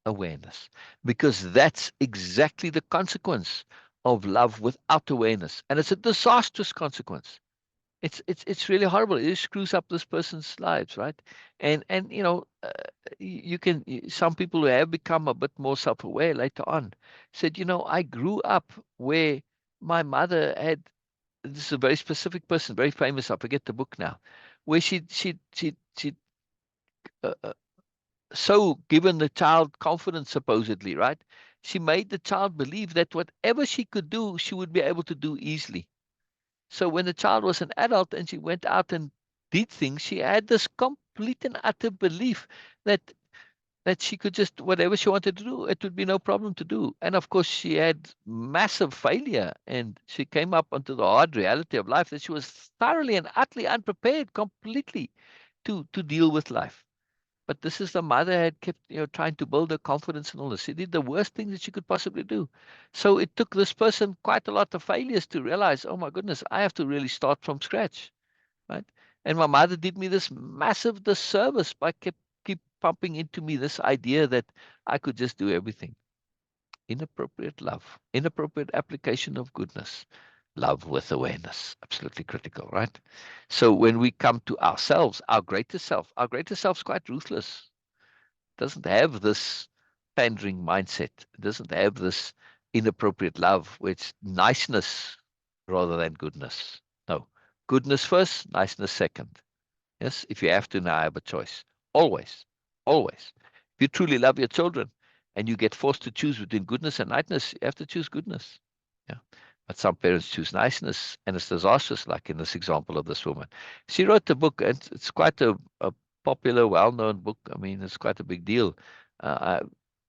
awareness, because that's exactly the consequence of love without awareness. And it's a disastrous consequence. It's really horrible. It screws up this person's lives, right? And some people who have become a bit more self-aware later on said, I grew up where my mother had, this is a very specific person, very famous, I forget the book now, where she so given the child confidence, supposedly, right? She made the child believe that whatever she could do, she would be able to do easily. So when the child was an adult and she went out and did things, she had this complete and utter belief that she could just whatever she wanted to do, it would be no problem to do. And of course, she had massive failure, and she came up onto the hard reality of life that she was thoroughly and utterly unprepared, completely to deal with life. But this is the mother had kept, trying to build her confidence and all this. She did the worst thing that she could possibly do. So it took this person quite a lot of failures to realize, oh my goodness, I have to really start from scratch, right? And my mother did me this massive disservice by keep pumping into me this idea that I could just do everything. Inappropriate love, inappropriate application of goodness, love with awareness, absolutely critical, right? So when we come to ourselves, our greater self is quite ruthless. Doesn't have this pandering mindset. It doesn't have this inappropriate love, which niceness rather than goodness. No, goodness first, niceness second. Yes, if you have to, now I have a choice. Always, always. If you truly love your children and you get forced to choose between goodness and niceness, you have to choose goodness. Yeah. But some parents choose niceness, and it's disastrous, like in this example of this woman. She wrote the book, and it's quite a popular, well-known book. I mean, it's quite a big deal.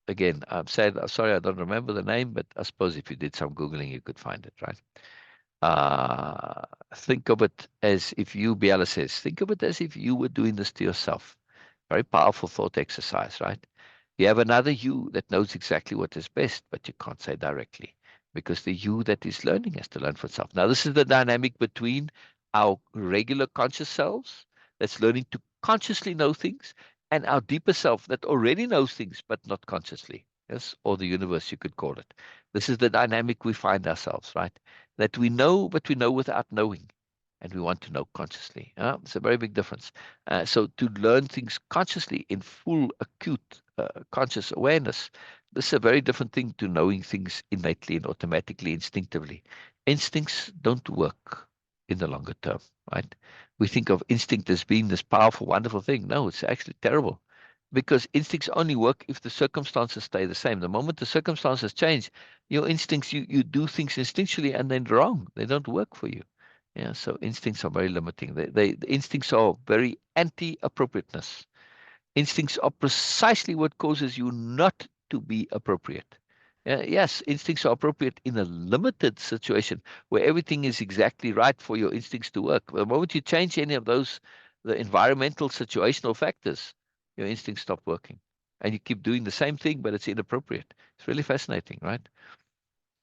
Again, I'm sorry, I don't remember the name, but I suppose if you did some Googling, you could find it, right? Uh, think of it as if you, Biella says, think of it as if you were doing this to yourself. Very powerful thought exercise, right? You have another you that knows exactly what is best, but you can't say directly because the you that is learning has to learn for itself. Now, this is the dynamic between our regular conscious selves that's learning to consciously know things and our deeper self that already knows things, but not consciously. Yes, or the universe, you could call it. This is the dynamic we find ourselves, right? That we know, but we know without knowing. And we want to know consciously. It's a very big difference. So to learn things consciously in full acute conscious awareness, this is a very different thing to knowing things innately and automatically, instinctively. Instincts don't work in the longer term, right? We think of instinct as being this powerful, wonderful thing. No, it's actually terrible because instincts only work if the circumstances stay the same. The moment the circumstances change, your instincts, you do things instinctually and then wrong. They don't work for you. Yeah, so instincts are very limiting. The instincts are very anti-appropriateness. Instincts are precisely what causes you not to be appropriate. Yes, instincts are appropriate in a limited situation where everything is exactly right for your instincts to work. The moment you change any of those, the environmental situational factors, your instincts stop working. And you keep doing the same thing, but it's inappropriate. It's really fascinating, right?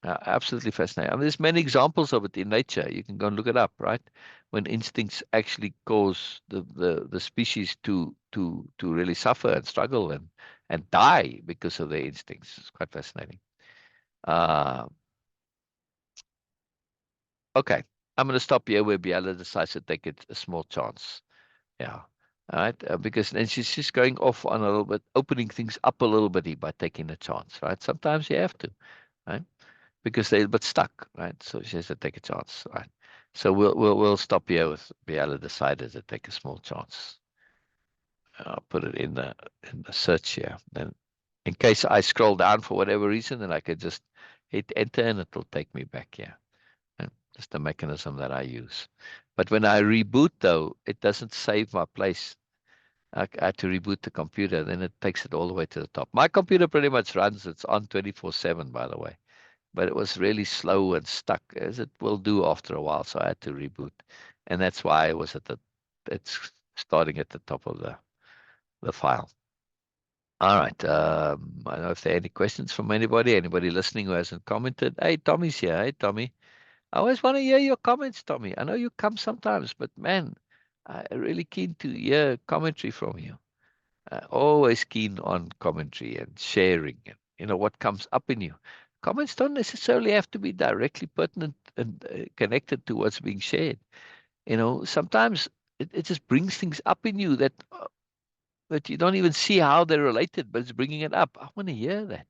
Absolutely fascinating. I mean, there's many examples of it in nature. You can go and look it up, right? When instincts actually cause the species to really suffer and struggle and die because of their instincts. It's quite fascinating. Uh, okay. I'm going to stop here where Biella decides to take it a small chance. Yeah. All right. Because then she's just going off on a little bit, opening things up a little bit by taking a chance, right? Sometimes you have to, right? Because they're a bit stuck, right? So she has to take a chance, right? So we'll stop here with Biella decided to take a small chance. I'll put it in the search here. Then in case I scroll down for whatever reason, then I could just hit enter and it'll take me back here. And just the mechanism that I use. But when I reboot though, it doesn't save my place. I had to reboot the computer, then it takes it all the way to the top. My computer pretty much runs, it's on 24/7, by the way. But it was really slow and stuck, as it will do after a while. So I had to reboot, and that's why I was it's starting at the top of the file. All right. I don't know if there are any questions from anybody. Anybody listening who hasn't commented? Hey, Tommy's here. Hey, Tommy. I always want to hear your comments, Tommy. I know you come sometimes, but man, I'm really keen to hear commentary from you. Always keen on commentary and sharing and what comes up in you. Comments don't necessarily have to be directly pertinent and connected to what's being shared. Sometimes it just brings things up in you that you don't even see how they're related, but it's bringing it up. I want to hear that.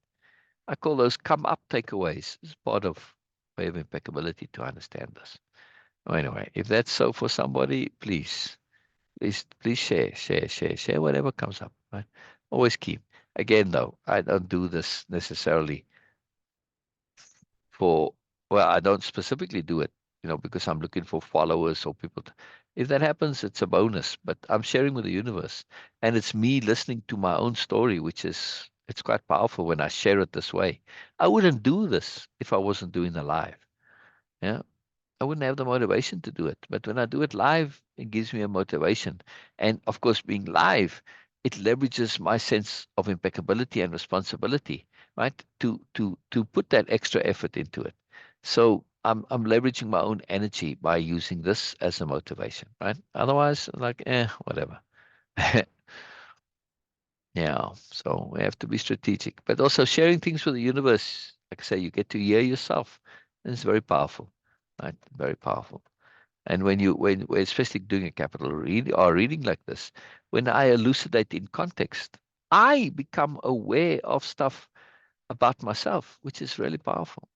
I call those come up takeaways. It's part of way of impeccability to understand this. Well, anyway, if that's so for somebody, please share whatever comes up, right? Always keep. Again, though, I don't do this necessarily for, well, I don't specifically do it, because I'm looking for followers or people. If that happens, it's a bonus, but I'm sharing with the universe. And it's me listening to my own story, it's quite powerful when I share it this way. I wouldn't do this if I wasn't doing the live. Yeah. I wouldn't have the motivation to do it. But when I do it live, it gives me a motivation. And of course, being live, it leverages my sense of impeccability and responsibility, right? To put that extra effort into it. So I'm leveraging my own energy by using this as a motivation, right? Otherwise, like, whatever. Yeah. So we have to be strategic. But also sharing things with the universe, like I say, you get to hear yourself. And it's very powerful. Right? Very powerful. And when especially doing a capital read or reading like this, when I elucidate in context, I become aware of stuff about myself, which is really powerful.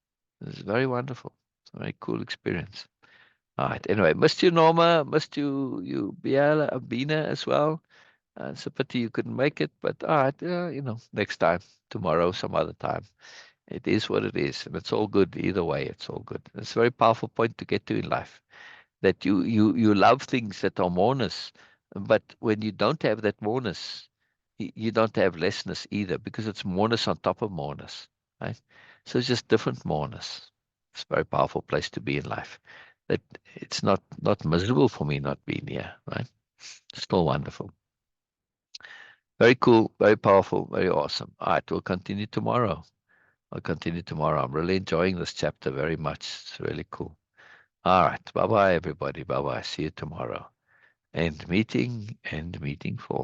It's very wonderful. It's a very cool experience. All right. Anyway, missed you, Norma. Missed you, Biella, Bina as well. It's a pity you couldn't make it, but all right, next time, tomorrow, some other time. It is what it is, and it's all good either way. It's all good. It's a very powerful point to get to in life, that you love things that are moreness, but when you don't have that moreness, you don't have lessness either, because it's moreness on top of moreness, right? So it's just different moreness. It's a very powerful place to be in life. That it's not miserable for me not being here, right? Still wonderful. Very cool, very powerful, very awesome. All right, we'll continue tomorrow. I'll continue tomorrow. I'm really enjoying this chapter very much. It's really cool. All right. Bye bye, everybody. Bye bye. See you tomorrow. End meeting for.